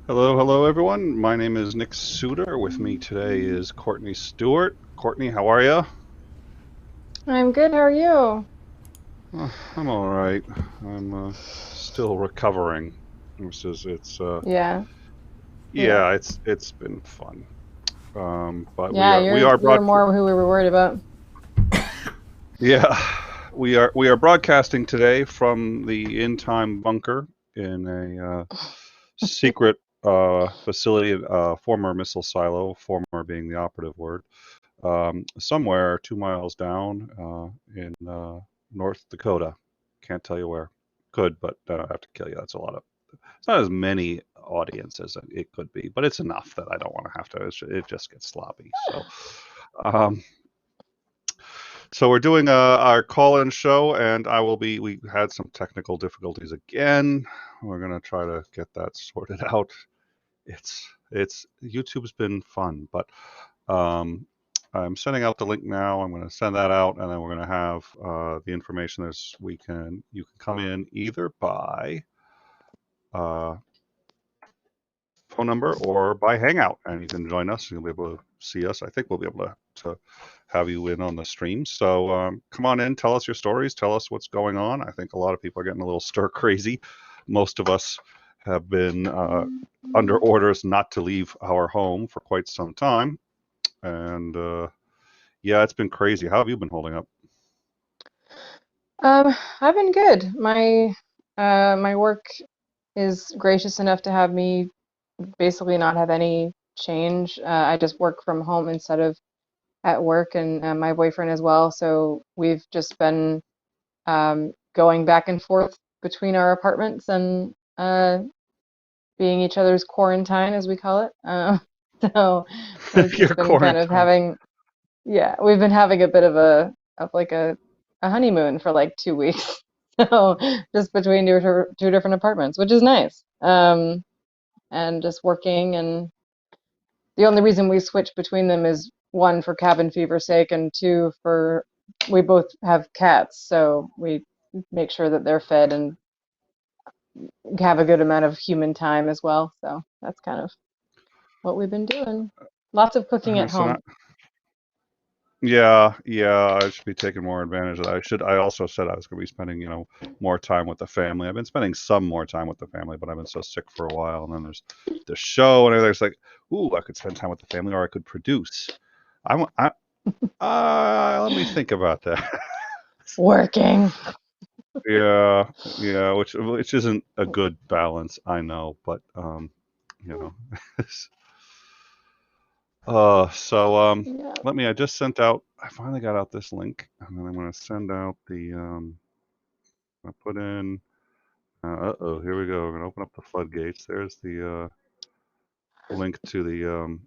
Hello, hello, everyone. My name is Nick Suter. With me today is Courtney Stewart. Courtney, how are you? I'm good. How are you? I'm all right. I'm still recovering. Yeah, yeah, Yeah, it's been fun. But we yeah. are we You're are you're broad. more who we were worried about. Yeah, we are broadcasting today from the in-time bunker in a secret facility, former missile silo, former being the operative word. Somewhere 2 miles down in North Dakota. Can't tell you where. Could, but I don't have to kill you. That's a lot of. It's not as many audience as it could be, but it's enough that I don't want to have to. It just gets sloppy. Um, so we're doing our call-in show, and I will be. We had some technical difficulties again. We're gonna try to get that sorted out. It's YouTube's been fun, but um, I'm sending out the link now. I'm going to send that out, and then we're going to have the information. You can come in either by uh, phone number or by Hangout, and you can join us. You'll be able to see us. I think we'll be able to have you in on the stream. So come on in, tell us your stories, tell us what's going on. I think a lot of people are getting a little stir crazy. Most of us have been under orders not to leave our home for quite some time, and yeah, it's been crazy. How have you been holding up? I've been good. My work is gracious enough to have me basically not have any change. I just work from home instead of at work, and my boyfriend as well. So we've just been going back and forth between our apartments and being each other's quarantine, as we call it. So we've Your just been kind of quarantine. having. Yeah, we've been having a bit of a honeymoon for like 2 weeks. So just between two different apartments, which is nice. And just working, and the only reason we switch between them is one for cabin fever's sake, and two for we both have cats, so we make sure that they're fed and have a good amount of human time as well. So that's kind of what we've been doing. Lots of cooking at So home. not, yeah, yeah, I should be taking more advantage of that. I also said I was going to be spending, more time with the family. I've been spending some more time with the family, but I've been so sick for a while. And then there's the show and everything. It's like, ooh, I could spend time with the family or I could produce. Let me think about that. Working. Yeah, yeah, which isn't a good balance, I know, but you know. Yeah. Let me. I just sent out. I finally got out this link, and then I'm going to send out the. I put in. Oh, here we go. We're going to open up the floodgates. There's the link to the.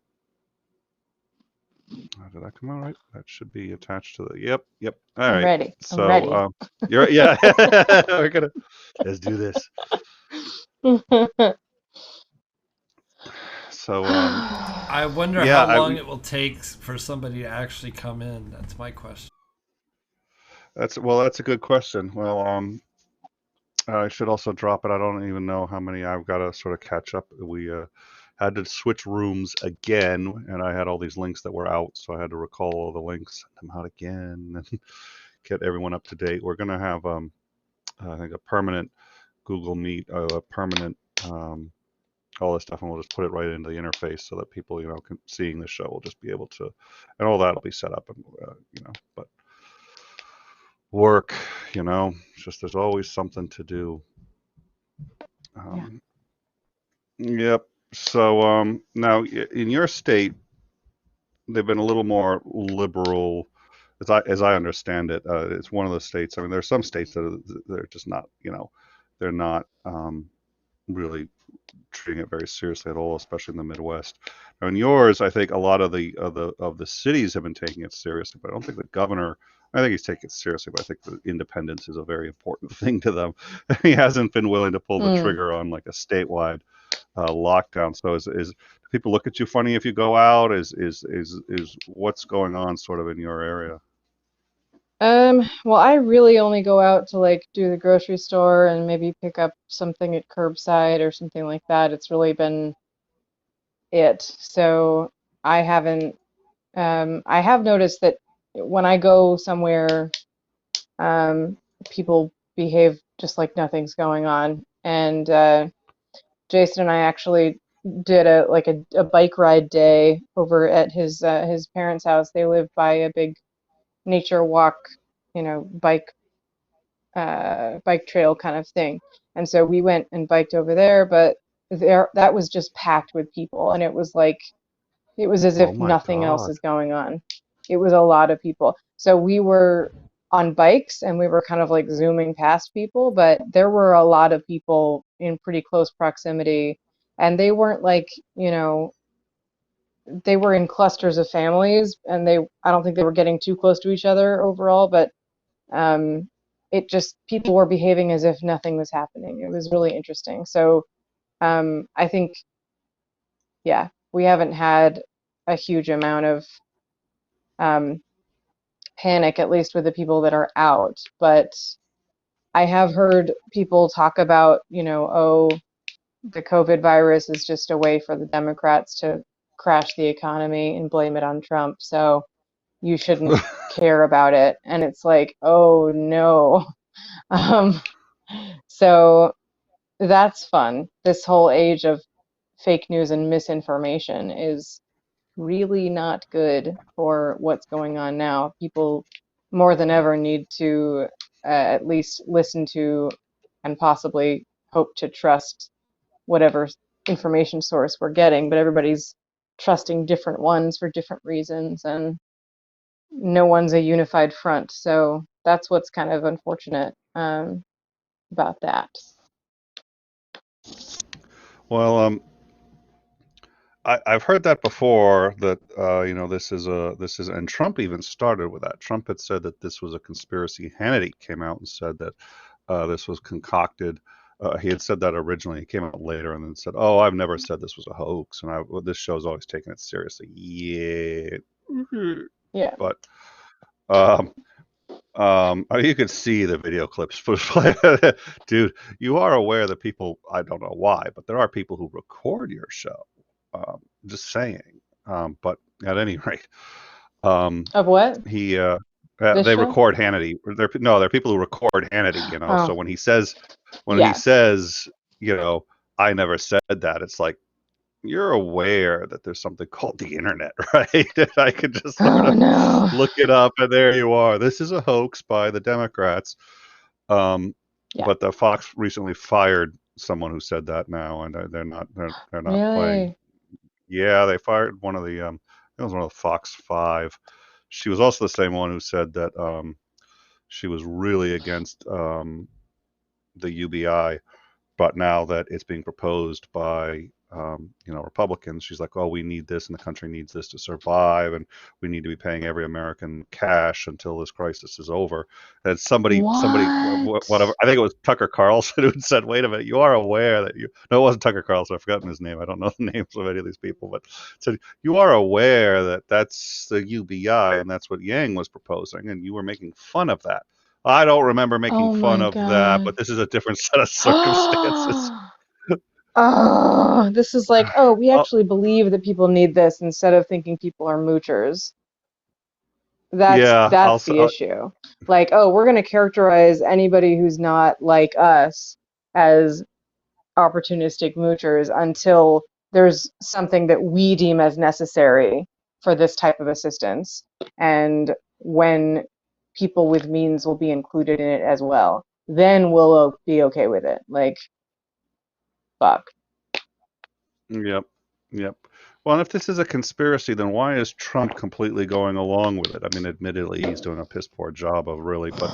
Did that come out right? That should be attached to the. Yep, yep. All I'm right. ready. I'm So ready. you're yeah. We're gonna let's do this. So I wonder how yeah. long it will take for somebody to actually come in. That's my question. That's a good question. Well, I should also drop it. I don't even know how many I've got to sort of catch up. We had to switch rooms again, and I had all these links that were out, so I had to recall all the links, send them out again, and get everyone up to date. We're gonna have, I think, a permanent Google Meet, a permanent all this stuff, and we'll just put it right into the interface so that people, seeing the show will just be able to, and all that'll be set up, and but work, it's just there's always something to do. Yeah. Um, Yep. So now in your state, they've been a little more liberal, as I understand it. It's one of the states. I mean, there are some states that they're just not, they're not really treating it very seriously at all, especially in the Midwest. Now, in yours, I think a lot of the cities have been taking it seriously, but I don't think the governor. I think he's taking it seriously, but I think the independence is a very important thing to them. He hasn't been willing to pull the Mm. trigger on like a statewide lockdown. So is do people look at you funny if you go out? Is what's going on sort of in your area? Well, I really only go out to like do the grocery store and maybe pick up something at curbside or something like that. It's really been it. So I haven't. I have noticed that when I go somewhere, um, people behave just like nothing's going on. And Jason and I actually did a bike ride day over at his parents' house. They live by a big nature walk, bike trail kind of thing. And so we went and biked over there, but there that was just packed with people, and it was as Oh if my nothing else God. is going on. It was a lot of people. So we were on bikes and we were kind of like zooming past people, but there were a lot of people in pretty close proximity, and they weren't like, they were in clusters of families, and I don't think they were getting too close to each other overall, but um, it just people were behaving as if nothing was happening. It was really interesting. So I think, yeah, we haven't had a huge amount of um, panic, at least with the people that are out. But I have heard people talk about, oh, the COVID virus is just a way for the Democrats to crash the economy and blame it on Trump. So you shouldn't care about it. And it's like, oh no. Um, so that's fun. This whole age of fake news and misinformation is really not good for what's going on now. People more than ever need to at least listen to and possibly hope to trust whatever information source we're getting, but everybody's trusting different ones for different reasons, and no one's a unified front. So that's what's kind of unfortunate about that. Well, I've heard that before. That this is, and Trump even started with that. Trump had said that this was a conspiracy. Hannity came out and said that this was concocted. He had said that originally. He came out later and then said, "Oh, I've never said this was a hoax, and this show's always taken it seriously." Yeah, Yeah. but um, I mean, you could see the video clips. Dude, you are aware that people, I don't know why, but there are people who record your show. Just saying. But at any rate, um, Of what? he This they show? record Hannity. They're people who record Hannity. So Oh, when he yeah. says, I never said that, it's like you're aware that there's something called the internet, right? And I could just sort Oh of no. look it up, and there you are. This is a hoax by the Democrats. Um, Yeah. but the Fox recently fired someone who said that now, and they're not playing. Really? Yeah, they fired one of the it was one of the Fox Five. She was also the same one who said that she was really against the UBI, but now that it's being proposed by Republicans, she's like, oh, we need this, and the country needs this to survive, and we need to be paying every American cash until this crisis is over. And somebody, whatever, What? I think it was Tucker Carlson who said, wait a minute, you are aware that you, no, it wasn't Tucker Carlson, I've forgotten his name, I don't know the names of any of these people, but said, you are aware that that's the UBI, and that's what Yang was proposing, and you were making fun of that. I don't remember making Oh fun my of that, God. but this is a different set of circumstances. Oh, this is like, oh, we Oh, actually believe that people need this instead of thinking people are moochers. That's yeah, that's the issue. Like, oh, we're going to characterize anybody who's not like us as opportunistic moochers until there's something that we deem as necessary for this type of assistance. And when people with means will be included in it as well, then we'll be okay with it. Like, fuck. yep, yep. Well, and if this is a conspiracy, then why is Trump completely going along with it? I mean, admittedly, he's doing a piss poor job of really, but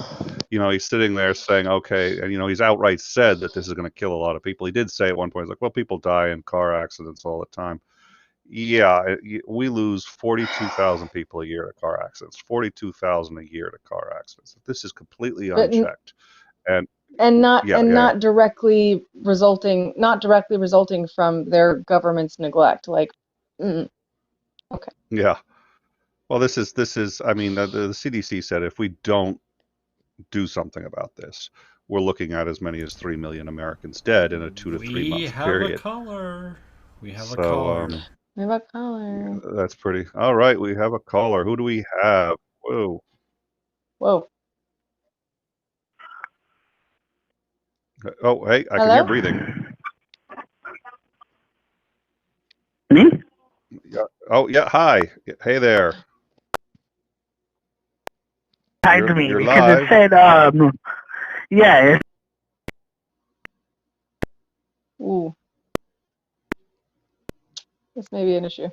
he's sitting there saying, okay, and he's outright said that this is going to kill a lot of people. He did say at one point, he's like, well, people die in car accidents all the time. Yeah, we lose 42,000 people a year to car accidents, 42,000 a year to car accidents. This is completely But unchecked. And not yeah, and yeah, not directly resulting from their government's neglect. Like, mm, okay. yeah. Well, this is. I mean, the CDC said if we don't do something about this, we're looking at as many as 3 million Americans dead in a 2 to 3 We month have a period. caller. We have a So, caller. We have a caller. That's pretty. All right, we have a caller. Who do we have? Whoa. Whoa. Oh, hey, I can Hello? hear breathing. Me? Yeah. Oh, yeah. Hi. Hey there. Hi to me You're because it live. said, yeah, Ooh. This may be an issue.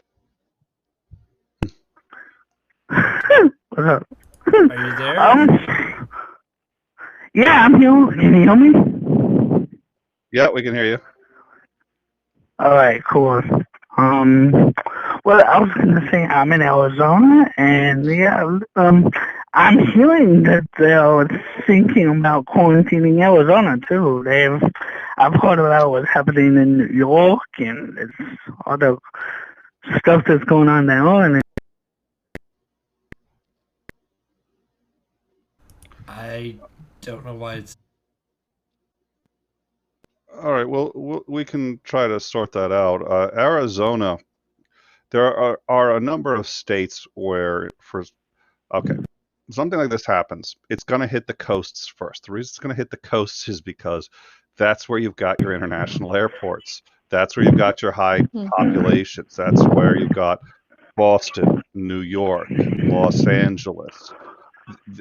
what's up? Are you there? Yeah, I'm here. Can you hear me? Yeah, we can hear you. All right, cool. Well, I was gonna say I'm in Arizona, and yeah, I'm hearing that they're thinking about quarantining Arizona too. I've heard about what's happening in New York and it's all the stuff that's going on there, and I don't know why it's. All right. Well, we can try to sort that out. Arizona, there are a number of states where, okay, something like this happens, it's going to hit the coasts first. The reason it's going to hit the coasts is because that's where you've got your international airports. That's where you've got your high populations. That's where you've got Boston, New York, Los Angeles.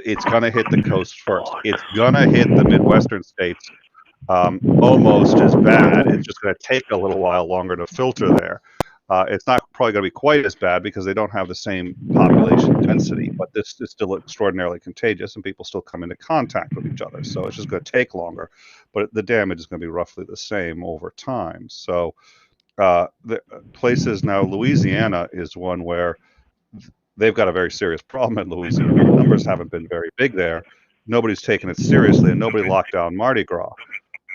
It's going to hit the coast first. It's going to hit the Midwestern states almost as bad. It's just going to take a little while longer to filter there. It's not probably going to be quite as bad because they don't have the same population density, but this is still extraordinarily contagious and people still come into contact with each other. So it's just going to take longer, but the damage is going to be roughly the same over time. So the places now, Louisiana is one where they've got a very serious problem in Louisiana. The numbers haven't been very big there. Nobody's taken it seriously, and nobody locked down Mardi Gras.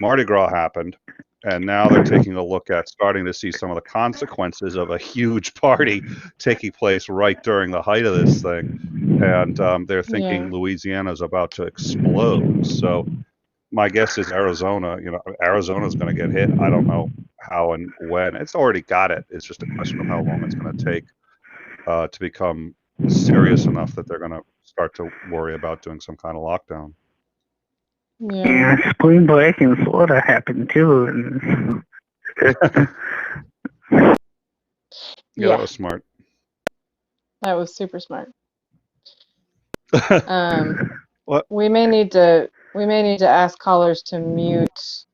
Mardi Gras happened, and now they're taking a look at starting to see some of the consequences of a huge party taking place right during the height of this thing. And they're thinking Louisiana is about to explode. So my guess is Arizona, Arizona's going to get hit. I don't know how and when. It's already got it. It's just a question of how long it's going to take to become serious enough that they're going to start to worry about doing some kind of lockdown. Yeah, spring break in Florida happened too. And Yeah, that was smart. That was super smart. What? We may need to ask callers to mute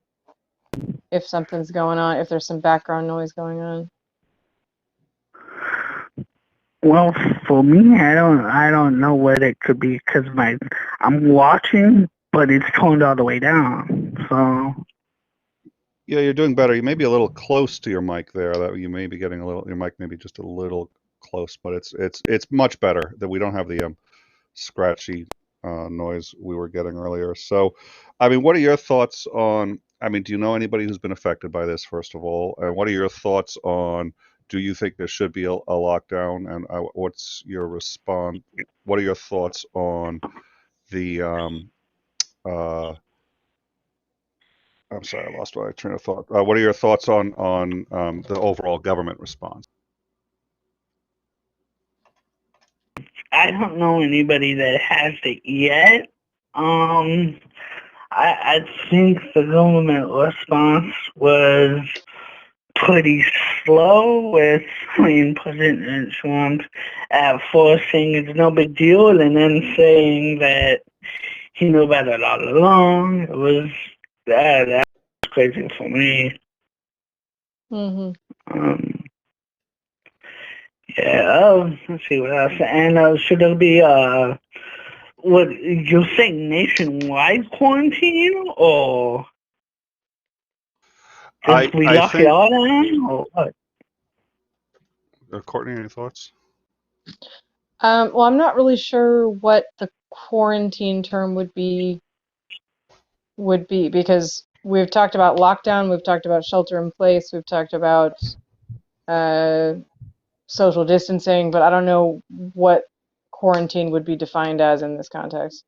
if something's going on, if there's some background noise going on. Well, for me, I don't know what it could be because I'm watching, but it's toned all the way down. So Yeah, you're doing better. You may be a little close to your mic there. That you may be getting your mic may be just a little close, but it's much better that we don't have the scratchy noise we were getting earlier. So, I mean, what are your thoughts on? I mean, do you know anybody who's been affected by this? First of all, and what are your thoughts on? Do you think there should be a lockdown? And what's your response? What are your thoughts on the I'm sorry, I lost my train of thought. What are your thoughts on the overall government response? I don't know anybody that has it yet. I think the government response was pretty slow with President Trump at first saying it's no big deal and then saying that he knew about it all along. It was that was crazy for me. Yeah, let's see what else. And should there be what you're saying, nationwide quarantine or just we lock it all down or what? Courtney, any thoughts? Well, I'm not really sure what the quarantine term would be because we've talked about lockdown, we've talked about shelter in place, we've talked about social distancing, but I don't know what quarantine would be defined as in this context.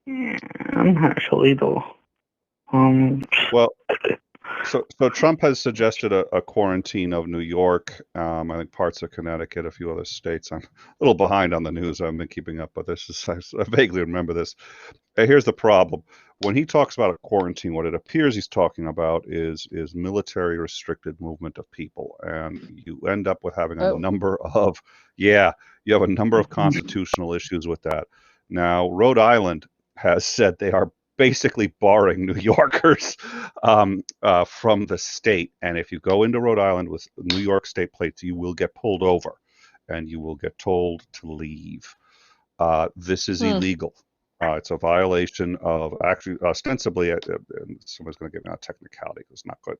Yeah, I'm not sure either. Well, So Trump has suggested a quarantine of New York, I think parts of Connecticut, a few other states. I'm a little behind on the news. I haven't been keeping up, but I vaguely remember this. Here's the problem. When he talks about a quarantine, what it appears he's talking about is military restricted movement of people, and you end up with having a Oh, number of you have a number of constitutional issues with that. Now, Rhode Island has said they are basically barring New Yorkers from the state, and if you go into Rhode Island with New York state plates, you will get pulled over, and you will get told to leave. This is illegal. It's a violation of actually ostensibly, and someone's going to give me a technicality. It's not good.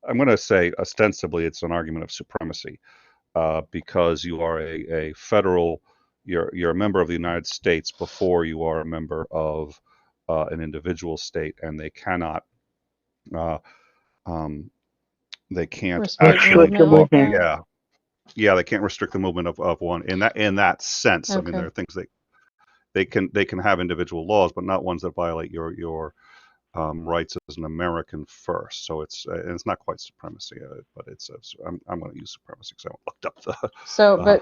I'm going to say ostensibly it's an argument of supremacy because you are a federal, you're a member of the United States before you are a member of an individual state, and uh, um, they can't restrict actually, movement like that. they can't restrict the movement of one in that sense. I mean, there Okay. are things they can have individual laws, but not ones that violate your rights as an American first. So it's not quite supremacy, but I'm going to use supremacy because I looked up the. So, Uh,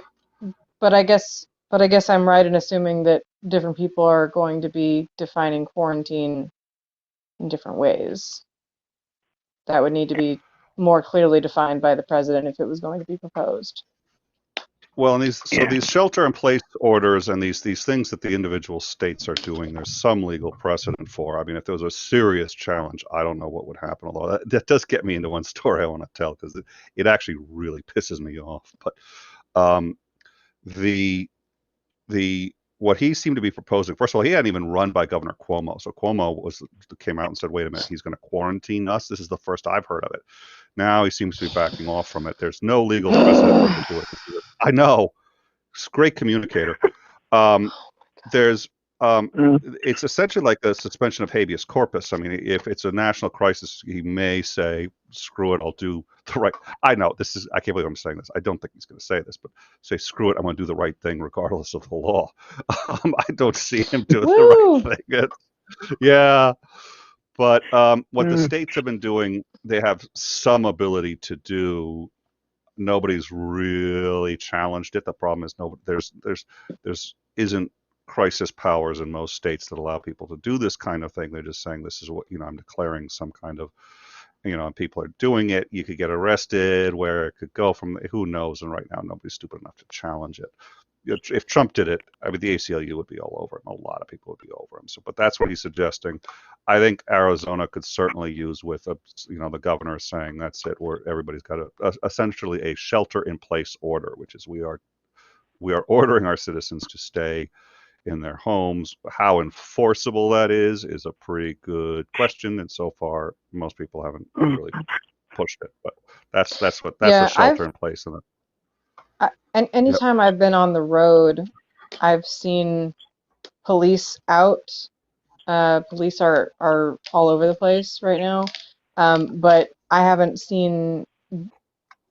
but I guess I'm right in assuming that different people are going to be defining quarantine in different ways. That would need to be more clearly defined by the president if it was going to be proposed. well, and Yeah. these shelter-in-place orders and these things that the individual states are doing, there's some legal precedent for. I mean, if there was a serious challenge, I don't know what would happen. Although that does get me into one story I want to tell because it actually really pisses me off. But um, the the what he seemed to be proposing. First of all, he hadn't even run by Governor Cuomo, so Cuomo came out and said, "Wait a minute, he's going to quarantine us." This is the first I've heard of it. Now he seems to be backing off from it. There's no legal precedent for him to do it. I know, he's a great communicator. Um, there's Mm. it's essentially like the suspension of habeas corpus. I mean, if it's a national crisis, he may say, "Screw it, I'll do the right." I know I can't believe I'm saying this. I don't think he's going to say this, but say, "Screw it, I'm going to do the right thing regardless of the law." I don't see him doing the Woo! right thing. Yeah, but what the Mm. states have been doing, they have some ability to do. Nobody's really challenged it. The problem is there's isn't crisis powers in most states that allow people to do this kind of thing. They're just saying this is what I'm declaring some kind of and people are doing it. You could get arrested. Where it could go from, who knows? And right now, nobody's stupid enough to challenge it. If Trump did it, I mean, the ACLU would be all over him. A lot of people would be over him. So, but that's what he's suggesting. I think Arizona could certainly use with the governor saying that's it, where everybody's got essentially a shelter-in-place order, which is we are ordering our citizens to stay in their homes. How enforceable that is a pretty good question, and so far most people haven't Mm. really pushed it. But that's the Yeah, shelter in place. and Yep. anytime I've been on the road, I've seen police out. Police are all over the place right now, but I haven't seen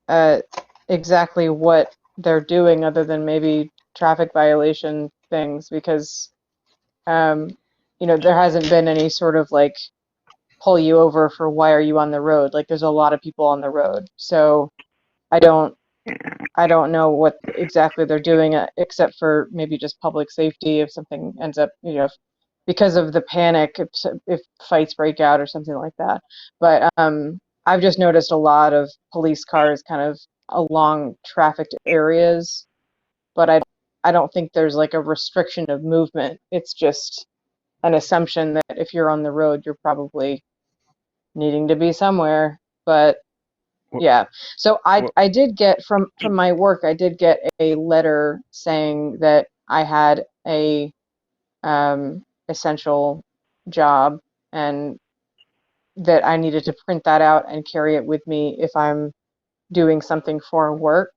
uh, exactly what they're doing other than maybe traffic violation things because um, there hasn't been any sort of like pull you over for why are you on the road. Like there's a lot of people on the road, so I don't I don't know what exactly they're doing except for maybe just public safety if something ends up, because of the panic, if fights break out or something like that. But I've just noticed a lot of police cars kind of along trafficked areas, but I don't think there's like a restriction of movement. It's just an assumption that if you're on the road, you're probably needing to be somewhere. But Well, yeah. So I well, I did get from my work, I did get a letter saying that I had a essential job and that I needed to print that out and carry it with me if I'm doing something for work,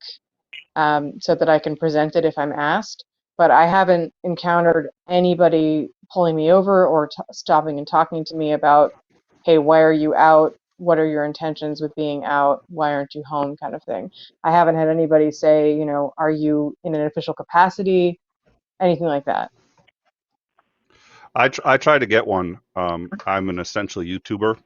so that I can present it if I'm asked. But I haven't encountered anybody pulling me over or stopping and talking to me about, hey, why are you out? What are your intentions with being out? Why aren't you home? Kind of thing. I haven't had anybody say, are you in an official capacity? Anything like that. I tried to get one. I'm an essential YouTuber,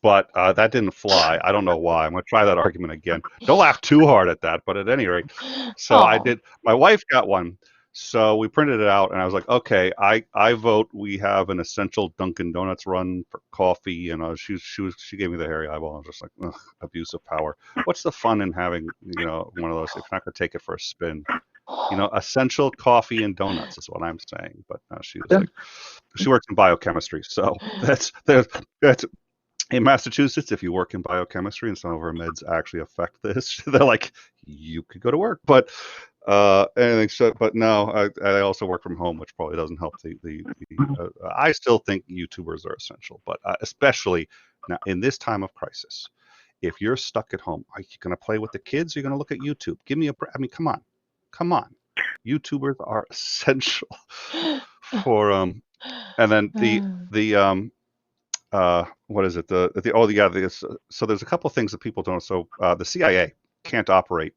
but that didn't fly. I don't know why. I'm going to try that argument again. Don't laugh too hard at that, but at any rate, so I Oh, did. My wife got one, so we printed it out, and I was like, okay, I vote we have an essential Dunkin' Donuts run for coffee, and she gave me the hairy eyeball. I was just like, ugh, abuse of power. What's the fun in having one of those if you're not going to take it for a spin? Essential coffee and donuts is what I'm saying. But she was like, she works in biochemistry, so that's in Massachusetts, if you work in biochemistry and some of our meds actually affect this, they're like, you could go to work. But anything so, but no, I also work from home, which probably doesn't help I still think YouTubers are essential, but especially now in this time of crisis, if you're stuck at home, are you going to play with the kids? Or are you going to look at YouTube? Give me I mean, come on. YouTubers are essential for and then the what is it? So there's a couple of things that people don't. So the CIA can't operate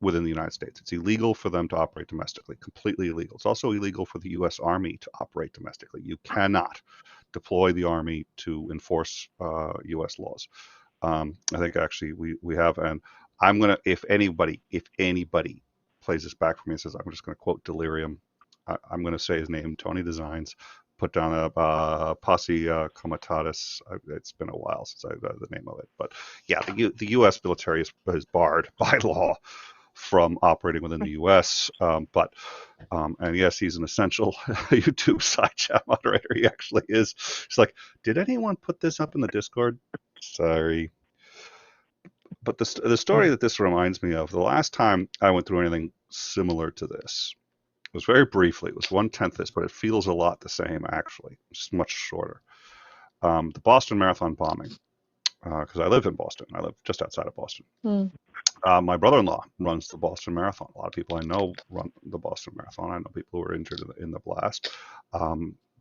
within the United States. It's illegal for them to operate domestically, completely illegal. It's also illegal for the U.S. Army to operate domestically. You cannot deploy the Army to enforce U.S. laws. I think actually we have, and I'm gonna if anybody plays this back for me and says I'm just gonna quote Delirium, I'm gonna say his name, Tony Designs, put down a posse comitatus. It's been a while since I got the name of it, but yeah, the U.S. military is barred by law from operating within the U.S. And yes, he's an essential YouTube side chat moderator. He actually is. He's like, did anyone put this up in the Discord? Sorry. But the story that this reminds me of, the last time I went through anything similar to this, was very briefly. It was 1/10 this, but it feels a lot the same, actually. It's much shorter. The Boston Marathon bombing, because I live in Boston. I live just outside of Boston. My brother-in-law runs the Boston Marathon. A lot of people I know run the Boston Marathon. I know people who were injured in the blast.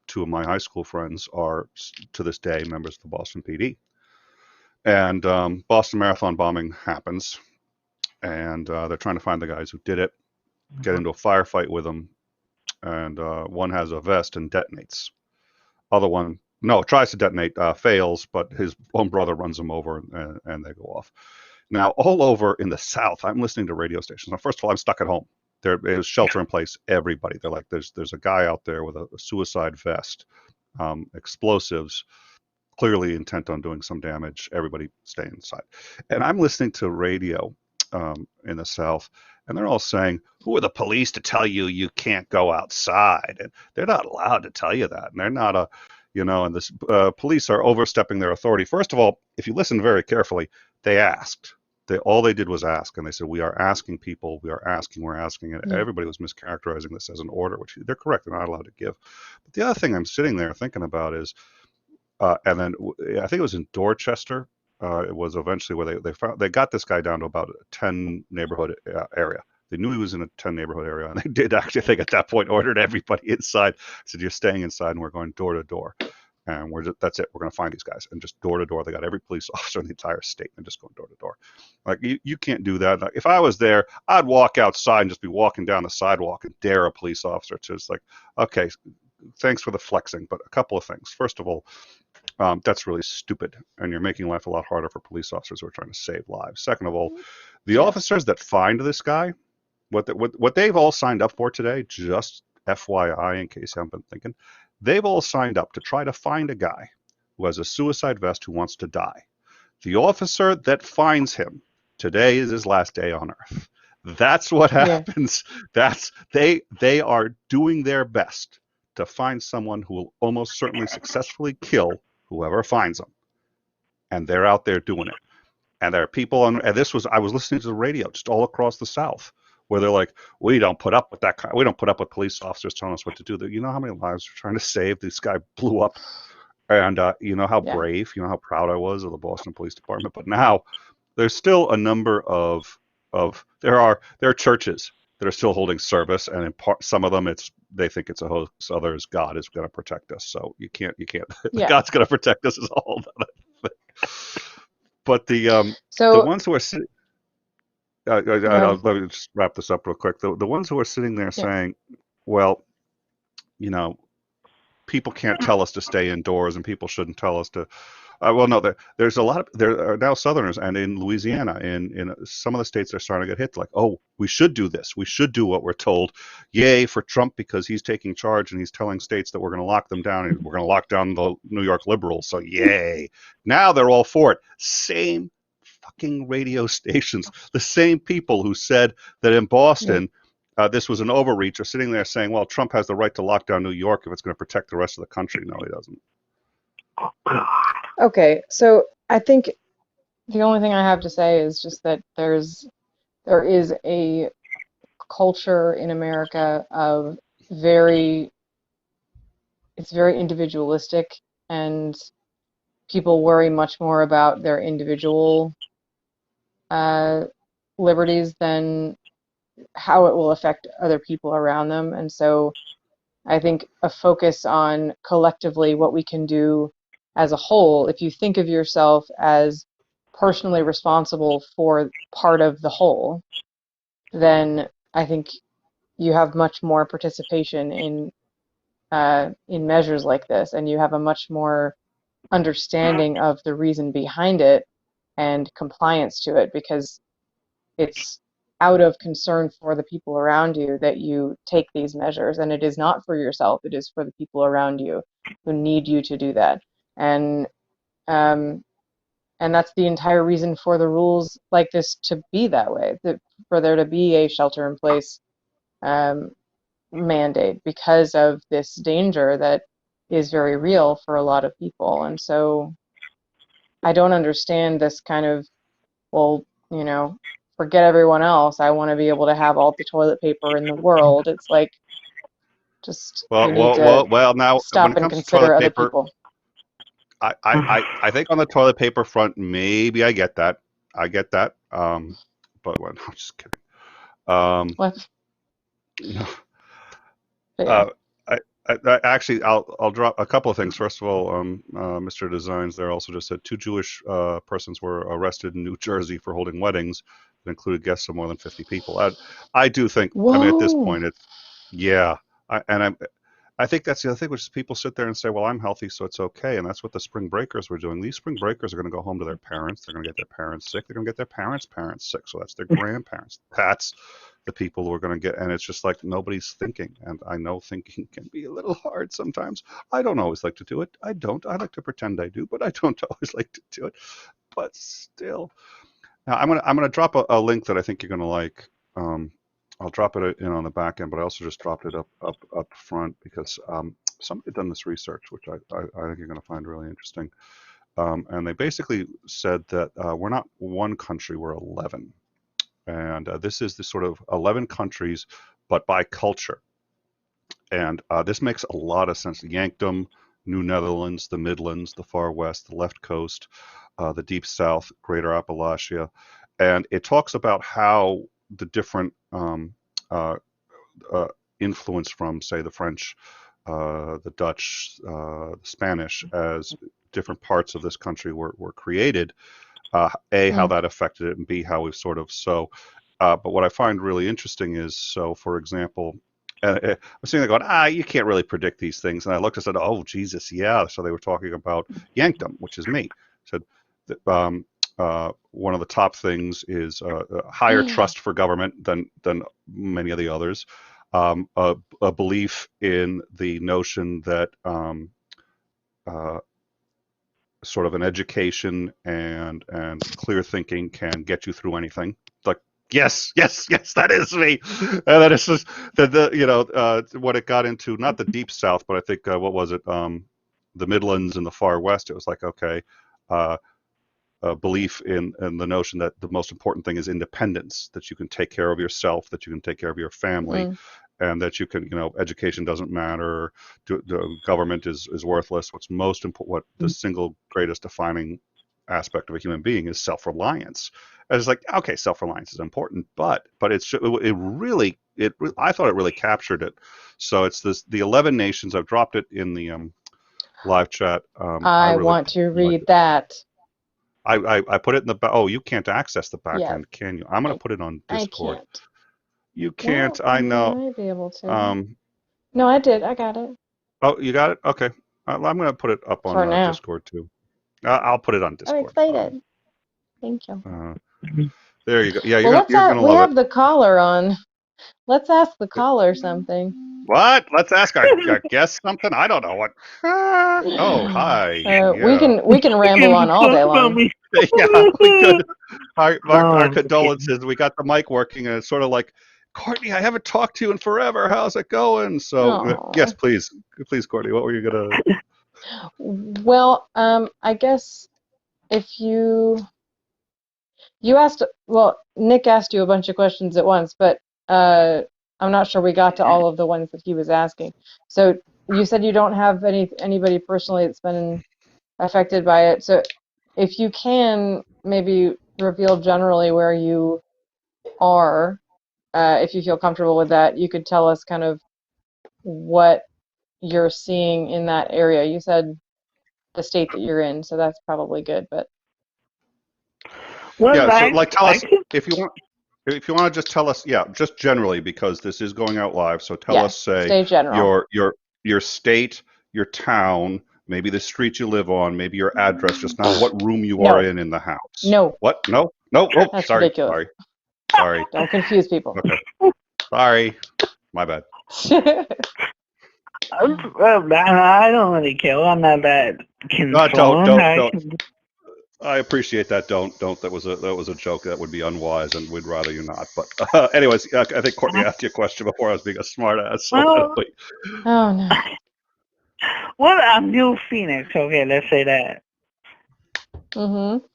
Two of my high school friends are, to this day, members of the Boston PD. And Boston Marathon bombing happens, and they're trying to find the guys who did it, get into a firefight with them, and one has a vest and detonates. Other one, no, tries to detonate, fails, but his own brother runs him over, and they go off. Now, all over in the South, I'm listening to radio stations. Now, first of all, I'm stuck at home. There is shelter in place. Everybody, they're like, there's a guy out there with a suicide vest, explosives, clearly intent on doing some damage. Everybody stay inside. And I'm listening to radio in the South, and they're all saying, who are the police to tell you you can't go outside? And they're not allowed to tell you that. And they're not and this police are overstepping their authority. First of all, if you listen very carefully, they asked. All they did was ask, and they said, we are asking people, we're asking, and everybody was mischaracterizing this as an order, which they're correct, they're not allowed to give. But the other thing I'm sitting there thinking about is, and then I think it was in Dorchester. It was eventually where they got this guy down to about a 10 neighborhood area. They knew he was in a 10 neighborhood area, and they did actually, I think, at that point, ordered everybody inside. Said, you're staying inside, and we're going door to door. And that's it. We're going to find these guys. And just door to door, they got every police officer in the entire state and just going door to door. Like, you can't do that. Like, if I was there, I'd walk outside and just be walking down the sidewalk and dare a police officer to just like, okay, thanks for the flexing, but a couple of things. First of all, that's really stupid, and you're making life a lot harder for police officers who are trying to save lives. Second of all, the officers that find this guy, what they've all signed up for today, just FYI, in case you haven't been thinking, they've all signed up to try to find a guy who has a suicide vest who wants to die. The officer that finds him, today is his last day on Earth. That's what happens. They are doing their best to find someone who will almost certainly successfully kill whoever finds them. And they're out there doing it. And there are people I was listening to the radio just all across the South, where they're like, we don't put up with that. We don't put up with police officers telling us what to do. You know how many lives we're trying to save? This guy blew up. And you know how brave, you know how proud I was of the Boston Police Department. But now there's still a number of there are churches that are still holding service, and in part, some of them they think it's a hoax. Others, God is going to protect us. So you can't. God's going to protect us is all that. But the ones who are sitting, let me just wrap this up real quick. The ones who are sitting there saying, well, people can't tell us to stay indoors, and people shouldn't tell us to Well, no, there's a lot of there are now Southerners, and in Louisiana, in some of the states, they're starting to get hit. Like, oh, we should do this. We should do what we're told. Yay for Trump because he's taking charge and he's telling states that we're going to lock them down and we're going to lock down the New York liberals. So yay! Now they're all for it. Same fucking radio stations, the same people who said that in Boston. This was an overreach, are sitting there saying, well, Trump has the right to lock down New York if it's going to protect the rest of the country. No, he doesn't. Okay, so I think the only thing I have to say is just that there is a culture in America of it's very individualistic, and people worry much more about their individual liberties than how it will affect other people around them. And so I think a focus on collectively what we can do as a whole, if you think of yourself as personally responsible for part of the whole, then I think you have much more participation in measures like this, and you have a much more understanding of the reason behind it and compliance to it, because it's out of concern for the people around you that you take these measures, and it is not for yourself, it is for the people around you who need you to do that. And um, and that's the entire reason for the rules like this to be that way, for there to be a shelter in place um, mandate, because of this danger that is very real for a lot of people. And so I don't understand this kind of, well, forget everyone else. I want to be able to have all the toilet paper in the world. It's like, just, we need to Well. Now, when stop it and comes to consider toilet other paper, people. I think on the toilet paper front, maybe I get that. But well, no, I'm just kidding. What? No. But yeah. Actually, I'll drop a couple of things. First of all, Mr. Designs there also just said 2 Jewish persons were arrested in New Jersey for holding weddings that included guests of more than 50 people. I do think, I mean, at this Whoa. point, it's, yeah. I think that's the other thing, which is people sit there and say, well, I'm healthy, so it's okay. And that's what the spring breakers were doing. These spring breakers are going to go home to their parents. They're going to get their parents sick. They're going to get their parents' sick. So that's their grandparents. That's the people who are going to get, and it's just like nobody's thinking. And I know thinking can be a little hard sometimes. I don't always like to do it. I like to pretend I do, but I don't always like to do it. But still. Now I'm gonna drop a link that I think you're gonna like. I'll drop it in on the back end, but I also just dropped it up front because somebody done this research, which I think you're going to find really interesting. And they basically said that we're not one country, we're 11. And this is the sort of 11 countries, but by culture. And this makes a lot of sense. Yankdom, New Netherlands, the Midlands, the Far West, the Left Coast, the Deep South, Greater Appalachia. And it talks about how the different influence from, say, the French, the Dutch, the Spanish, as different parts of this country were created. A, how that affected it, and B, how we've sort of but what I find really interesting is, so for example, I'm sitting there going, you can't really predict these things. And I looked and said, oh, Jesus, yeah. So they were talking about Yankdom, which is me. Said that one of the top things is higher trust for government than many of the others. A belief in the notion that sort of an education and clear thinking can get you through anything. Like, yes, that is me. And then it's just what it got into, not the Deep South, but I think what was it, the Midlands and the Far West. It was like, okay, a belief in the notion that the most important thing is independence, that you can take care of yourself, that you can take care of your family, and that you can, education doesn't matter, the government is worthless. What's most important, what the single greatest defining aspect of a human being is self-reliance. And it's like, okay, self-reliance is important, but I thought it really captured it. So it's the 11 nations. I've dropped it in the live chat. I want to read that. I put it in the back. Oh, you can't access the back Yes. end, can you? I'm going to put it on Discord. I can't. You can't. Well, I know. You might be able to. No, I did. I got it. Oh, you got it? Okay. I'm going to put it up For on now. Discord too. I'll put it on I'm Discord. excited. Thank you. There you go. Yeah, Well, you're gonna we love have it. the caller on. Let's ask the caller something. What? Let's ask our guest something. I don't know what. Oh, hi. Yeah, We can ramble on all day long. yeah, we could. Our Okay. condolences. We got the mic working, and it's sort of like, Courtney, I haven't talked to you in forever. How's it going? So, Aw. yes, please, Courtney. What were you gonna? Well, I guess if you asked, well, Nick asked you a bunch of questions at once, but I'm not sure we got to all of the ones that he was asking. So you said you don't have anybody personally that's been affected by it. So if you can maybe reveal generally where you are, if you feel comfortable with that, you could tell us kind of what you're seeing in that area. You said the state that you're in, so that's probably good, but Well, Yeah. So, like, tell I us can, if you want. If you want to just tell us, yeah, just generally because this is going out live. So tell yeah, us, say stay general. your state, your town, maybe the street you live on, maybe your address, just not what room you are No, in the house. no, What? No, no. Oh, that's sorry, ridiculous. sorry. Don't confuse people. Okay, sorry. My bad. I don't really care. I'm not that Don't, concerned. don't, I don't. can, I appreciate that. Don't. That was a joke. That would be unwise, and we'd rather you not. But anyways, I think Courtney asked you a question before I was being a smartass. So well, Oh no. well, I'm New Phoenix. Okay, let's say that. Mm-hmm.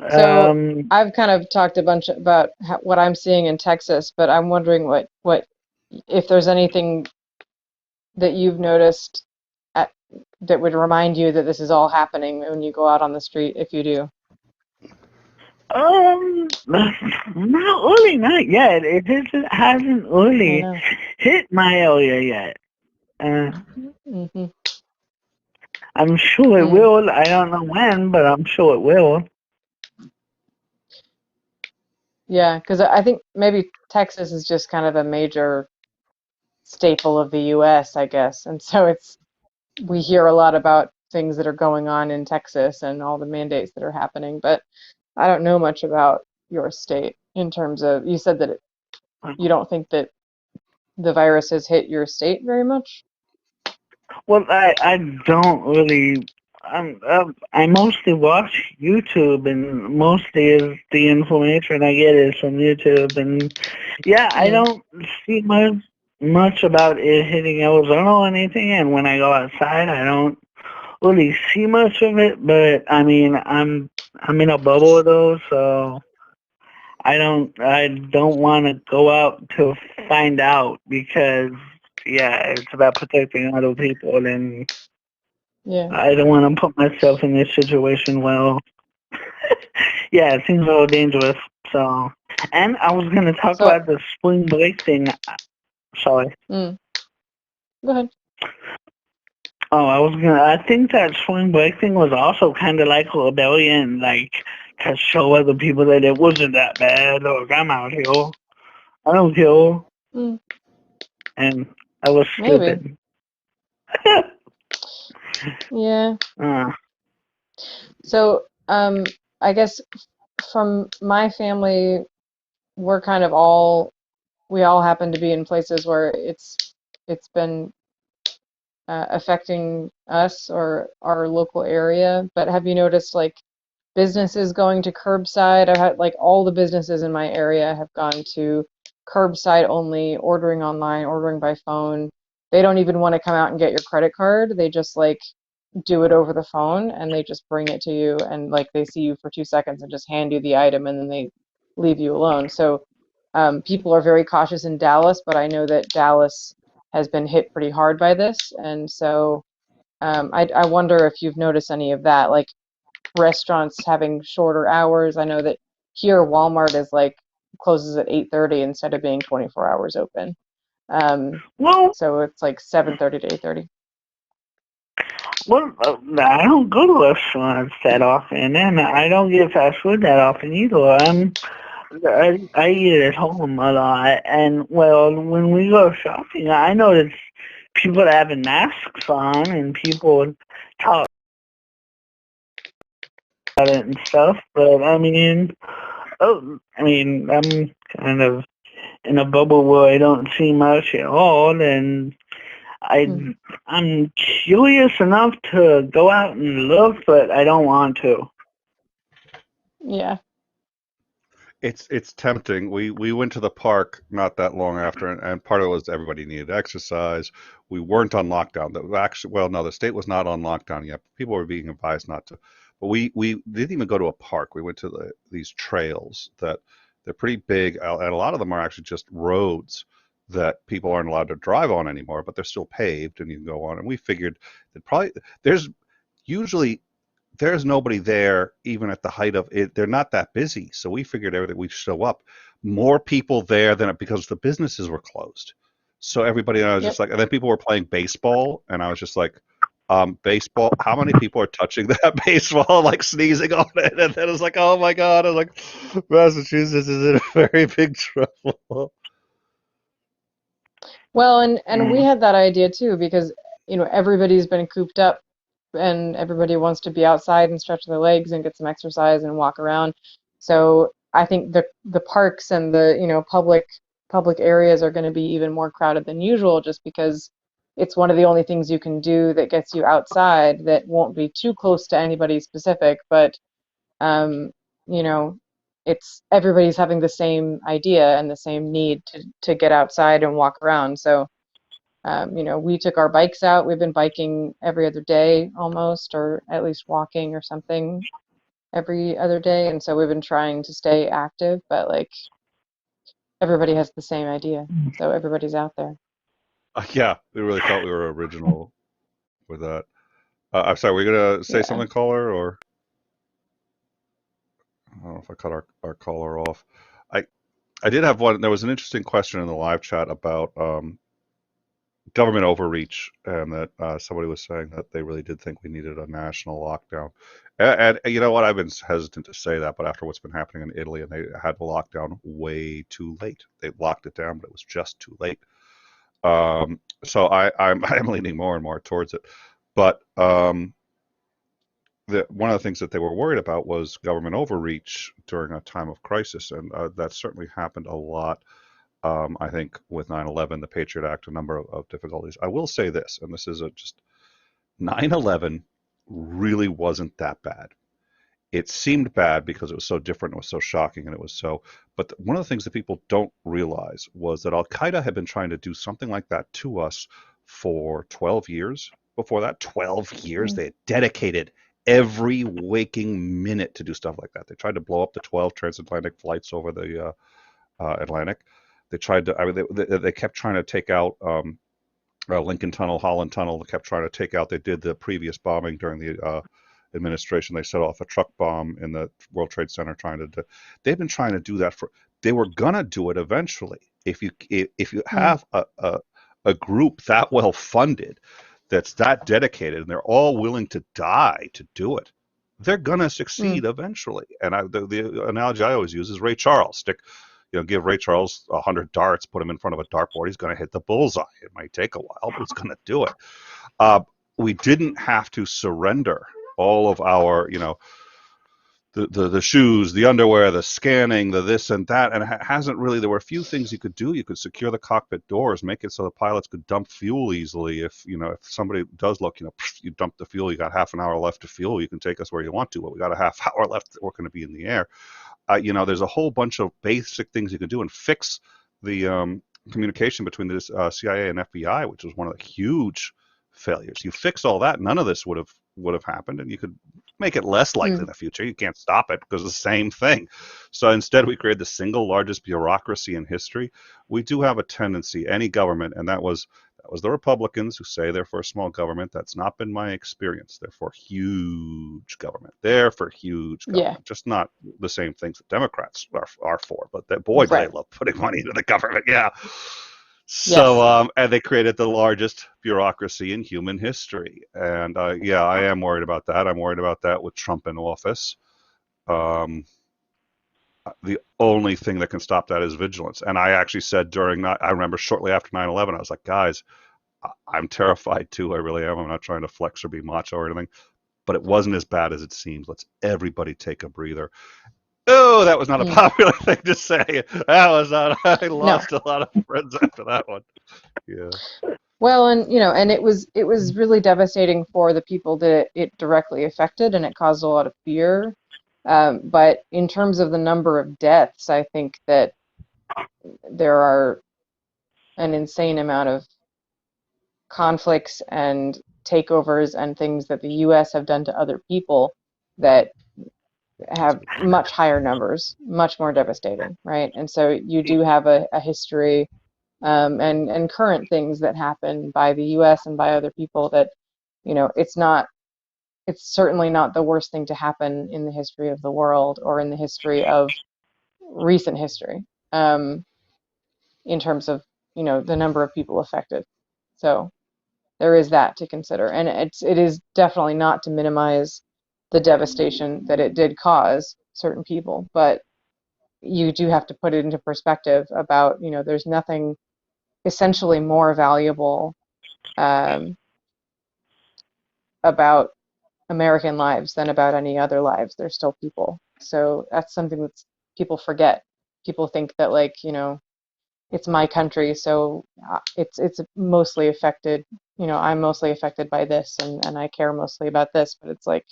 So Um, I've kind of talked a bunch about what I'm seeing in Texas, but I'm wondering what if there's anything that you've noticed at, that would remind you that this is all happening when you go out on the street, if you do. not really, not yet. It just hasn't I really know. hit my area yet. Mm-hmm. I'm sure it Mm. will. I don't know when, but I'm sure it will. Yeah, because I think maybe Texas is just kind of a major staple of the U.S., I guess, and so we hear a lot about things that are going on in Texas and all the mandates that are happening, but I don't know much about your state in terms of, you said that you don't think that the virus has hit your state very much? Well, I don't really. I mostly watch YouTube, and mostly is the information I get is from YouTube, and yeah, I Mm. don't see much about it hitting Arizona or anything. And when I go outside, I don't really see much of it. But I mean, I'm in a bubble though, so I don't want to go out to find out because yeah, it's about protecting other people, and Yeah. I don't want to put myself in this situation. Well, yeah, it seems a little dangerous. So, and I was gonna talk So, about the spring break thing. Sorry. go ahead. Oh, I think that spring break thing was also kind of like a rebellion, like to show other people that it wasn't that bad. Look, I'm out here. I don't care. Mm, And I was maybe. stupid. Yeah. uh, So, I guess from my family, we're kind of we all happen to be in places where it's been affecting us or our local area. But have you noticed like businesses going to curbside? I've had like all the businesses in my area have gone to curbside only, ordering online, ordering by phone. They don't even want to come out and get your credit card. They just like do it over the phone and they just bring it to you and like they see you for 2 seconds and just hand you the item and then they leave you alone. So people are very cautious in Dallas, but I know that Dallas has been hit pretty hard by this. And so I wonder if you've noticed any of that, like restaurants having shorter hours. I know that here Walmart is like closes at 8:30 instead of being 24 hours open. well, So it's like 7:30 to 8:30. I don't go to restaurants that often, and I don't get fast food that often either. I eat at home a lot, and well, when we go shopping, I notice people having masks on and people talk about it and stuff. But I mean, I'm kind of in a bubble where I don't see much at all, and Mm. I'm curious enough to go out and look, but I don't want to. Yeah. It's tempting. We went to the park not that long after, and part of it was everybody needed exercise. We weren't on lockdown. Well, no, the state was not on lockdown yet. People were being advised not to. But we didn't even go to a park. We went to these trails that they're pretty big, and a lot of them are actually just roads that people aren't allowed to drive on anymore, but they're still paved and you can go on. And we figured that probably there's usually there's nobody there even at the height of it. They're not that busy. So we figured everything we'd show up. More people there than because the businesses were closed. So everybody, and I was just Yep. like, and then people were playing baseball, and I was just like, baseball, how many people are touching that baseball, like sneezing on it? And then it was like, oh my God. I was like, Massachusetts is in very big trouble. Well, and we Mm. had that idea too because, everybody's been cooped up and everybody wants to be outside and stretch their legs and get some exercise and walk around. So I think the parks and the, public areas are going to be even more crowded than usual just because it's one of the only things you can do that gets you outside that won't be too close to anybody specific, but um, you know, it's everybody's having the same idea and the same need to get outside and walk around. So we took our bikes out. We've been biking every other day almost, or at least walking or something every other day. And so we've been trying to stay active, but like everybody has the same idea. So everybody's out there. Yeah, we really thought we were original with that. I'm sorry, were you going to say Yeah. something, caller, or? I don't know if I cut our caller off. I I did have one. There was an interesting question in the live chat about government overreach, and that somebody was saying that they really did think we needed a national lockdown. And you know what? I've been hesitant to say that, but after what's been happening in Italy, and they had the lockdown way too late. They locked it down, but it was just too late. So I'm leaning more and more towards it. But one of the things that they were worried about was government overreach during a time of crisis, and that certainly happened a lot. I think with 9/11, the Patriot Act, a number of difficulties. I will say this, and this is just 9/11 really wasn't that bad. It seemed bad because it was so different, it was so shocking, and it was so. But one of the things that people don't realize was that Al Qaeda had been trying to do something like that to us for 12 years. Before that, 12 years, Mm. they had dedicated every waking minute to do stuff like that. They tried to blow up the 12 transatlantic flights over the Atlantic. They tried to. I mean, they kept trying to take out Lincoln Tunnel, Holland Tunnel. They kept trying to take out. They did the previous bombing during the administration. They set off a truck bomb in the World Trade Center, trying to. They've been trying to do that for. They were gonna do it eventually. If you Mm. have a group that well funded, that's that dedicated, and they're all willing to die to do it, they're gonna Mm. succeed eventually. And the analogy I always use is Ray Charles. Give Ray Charles 100 darts, put him in front of a dartboard, he's going to hit the bullseye. It might take a while, but he's going to do it. Uh, we didn't have to surrender all of our, the shoes, the underwear, the scanning, the this and that, and it hasn't really. There were a few things you could do. You could secure the cockpit doors, make it so the pilots could dump fuel easily. If somebody does look, you dump the fuel. You got half an hour left to fuel. You can take us where you want to, but we got a half hour left. We're going to be in the air. There's a whole bunch of basic things you can do and fix the communication between the CIA and FBI, which was one of the huge failures. You fix all that, none of this would have happened, and you could make it less likely in Mm. the future. You can't stop it because it's the same thing. So instead, we created the single largest bureaucracy in history. We do have a tendency, any government, and that was the Republicans who say they're for a small government. That's not been my experience. They're for huge government. They're for huge Yeah. government. Just not the same things that Democrats are for. But boy, do they Right. love putting money into the government. Yeah. So, Yes. and they created the largest bureaucracy in human history. And yeah, I am worried about that. I'm worried about that with Trump in office. Um, the only thing that can stop that is vigilance. And I actually said I remember shortly after 9/11, I was like, guys, I'm terrified too. I really am. I'm not trying to flex or be macho or anything. but it wasn't as bad as it seems. Let's everybody take a breather. Oh, that was not a popular thing to say. That was not. I lost a lot of friends after that one. Yeah. Well, and and it was really devastating for the people that it directly affected, and it caused a lot of fear. But in terms of the number of deaths, I think that there are an insane amount of conflicts and takeovers and things that the U.S. have done to other people that have much higher numbers, much more devastating, right? And so you do have a history and current things that happen by the U.S. and by other people that, it's certainly not the worst thing to happen in the history of the world or in the history of recent history, in terms of, the number of people affected. So there is that to consider. And it is definitely not to minimize the devastation that it did cause certain people, but you do have to put it into perspective about, there's nothing essentially more valuable about American lives than about any other lives. They're still people. So that's something that people forget. People think that, like, it's my country, so it's mostly affected. I'm mostly affected by this, and I care mostly about this. But it's like,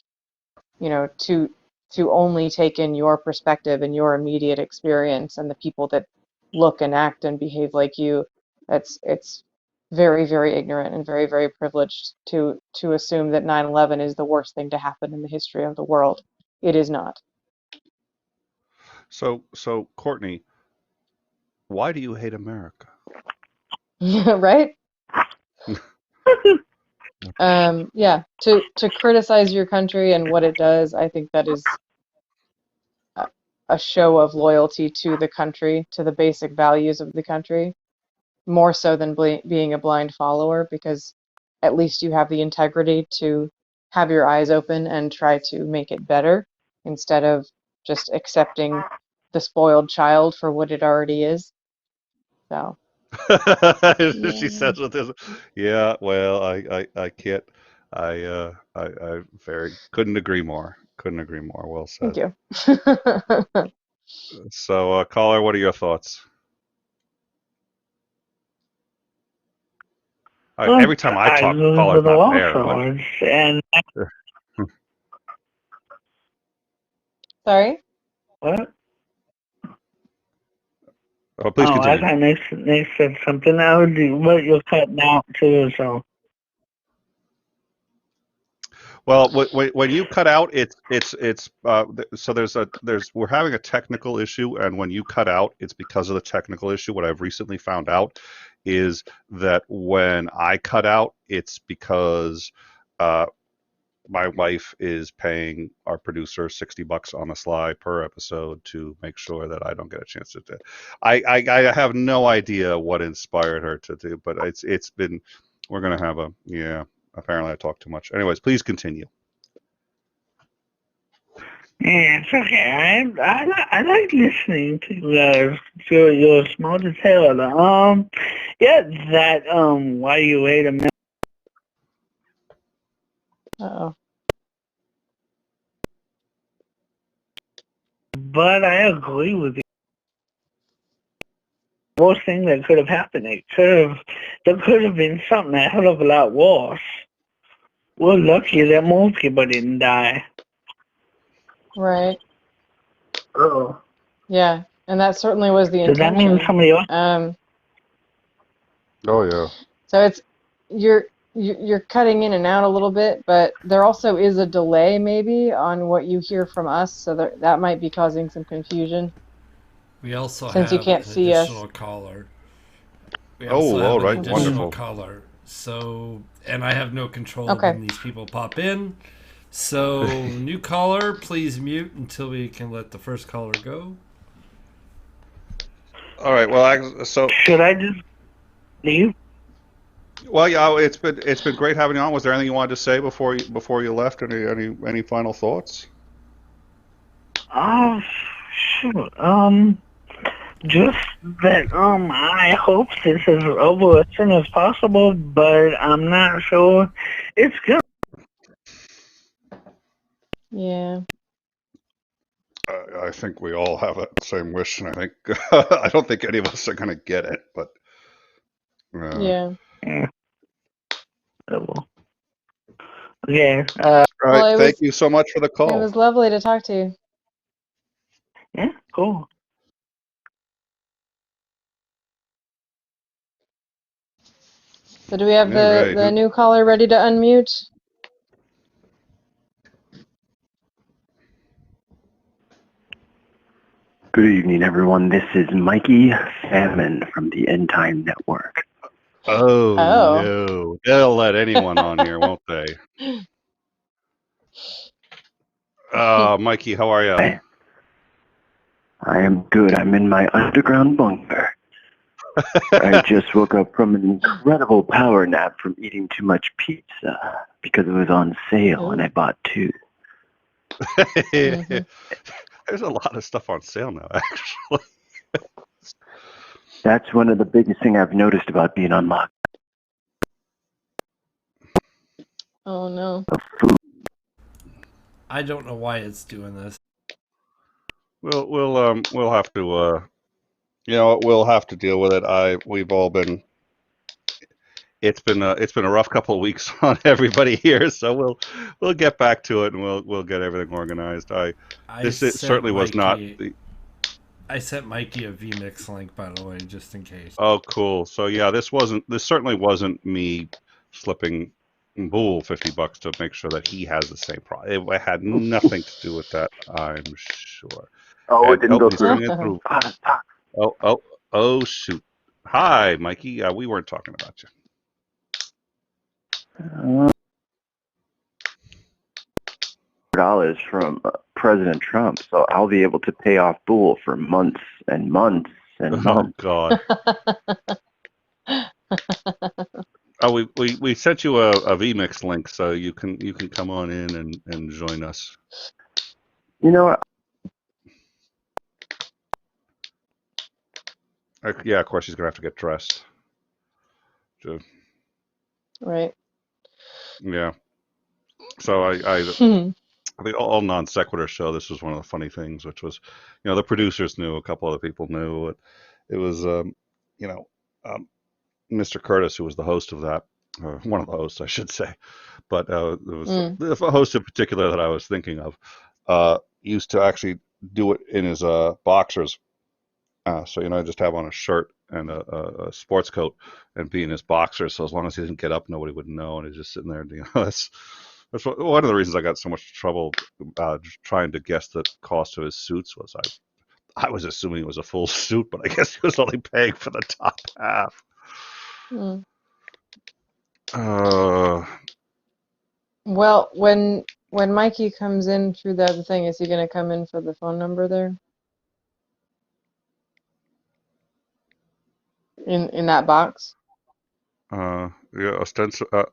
to only take in your perspective and your immediate experience and the people that look and act and behave like you. It's very, very ignorant and very, very privileged to assume that 9/11 is the worst thing to happen in the history of the world. It is not. So Courtney, why do you hate America? Right? Yeah, to criticize your country and what it does, I think that is a show of loyalty to the country, to the basic values of the country, more so than being a blind follower, because at least you have the integrity to have your eyes open and try to make it better instead of just accepting the spoiled child for what it already is. So She says with this. Yeah, well, I can't. I very couldn't agree more. Couldn't agree more. Well said. thank you. So, caller, what are your thoughts? Every time I talk, caller's not there. But... And Sorry? what? Oh, please continue. I thought Nick said something else, but you're cutting out too, so. Well, when you cut out, it's so we're having a technical issue, and when you cut out, it's because of the technical issue. What I've recently found out is that when I cut out, it's because my wife is paying our producer $60 on the sly per episode to make sure that I don't get a chance to do. I have no idea what inspired her to do, but it's been. We're gonna have a Apparently, I talk too much. Anyways, please continue. Yeah, it's okay. I like listening to you guys. You're a small detail. Why you wait a minute? Uh-oh. But I agree with you. The worst thing that could have happened, there could have been something a hell of a lot worse. We're lucky that most people didn't die. Right. Oh. Yeah, and that certainly was the Does that mean intention. somebody else? Oh yeah. So you're cutting in and out a little bit, but there also is a delay maybe on what you hear from us, so that might be causing some confusion. We also Since you have can't an see us. additional caller. We Oh, also have all an right, additional wonderful. caller. So, and I have no control Okay. of when these people pop in. So, new caller, please mute until we can let the first caller go. All right. Well, Should I just leave? Well, yeah, it's been great having you on. Was there anything you wanted to say before you left? Any final thoughts? Oh, sure. Just that I hope this is over as soon as possible, but I'm not sure it's good. Yeah. I think we all have that same wish, and I think I don't think any of us are going to get it, but Yeah. Yeah. Oh, well. Okay. all right. Well, Thank you so much for the it call. was lovely to talk to you. Yeah. Cool. So do we have All right. the new caller ready to unmute? Good evening, everyone. This is Mikey Famine from the End Time Network. Oh, Oh. no. They'll let anyone on here, won't they? Mikey, how are you? I am good. I'm in my underground bunker. I just woke up from an incredible power nap from eating too much pizza because it was on sale and I bought 2. Mhm. There's a lot of stuff on sale now, actually. That's one of the biggest things I've noticed about being on lockdown. Oh no. I don't know why it's doing this. We'll have to we'll have to deal with it. We've all been. It's been a rough couple of weeks on everybody here, so we'll get back to it and we'll get everything organized. It certainly was not the. I sent Mikey a VMix link, by the way, just in case. Oh, cool. So yeah, this certainly wasn't me slipping Bull $50 to make sure that he has the same problem. It had nothing to do with that, I'm sure. Oh, it And, didn't go he's through. bringing it through. Oh, shoot. Hi, Mikey. We weren't talking about you. $100 from President Trump, so I'll be able to pay off Bull for months and months and Oh months. God. We sent you a VMix link so you can come on in and join us. You know what? Yeah, of course he's gonna have to get dressed. So, Right. yeah. So I the all non sequitur show. This was one of the funny things, which was, the producers knew, a couple other people knew. It was Mr. Curtis, who was the host of that, or one of the hosts, I should say, but it was the host in particular that I was thinking of. Used to actually do it in his boxers. So just have on a shirt and a sports coat and be in his boxers. So as long as he didn't get up, nobody would know, and he's just sitting there. That's one of the reasons I got so much trouble trying to guess the cost of his suits. Was I was assuming it was a full suit, but I guess he was only paying for the top half. Well, when Mikey comes in through the other thing, is he going to come in for the phone number there? In that box? Yeah,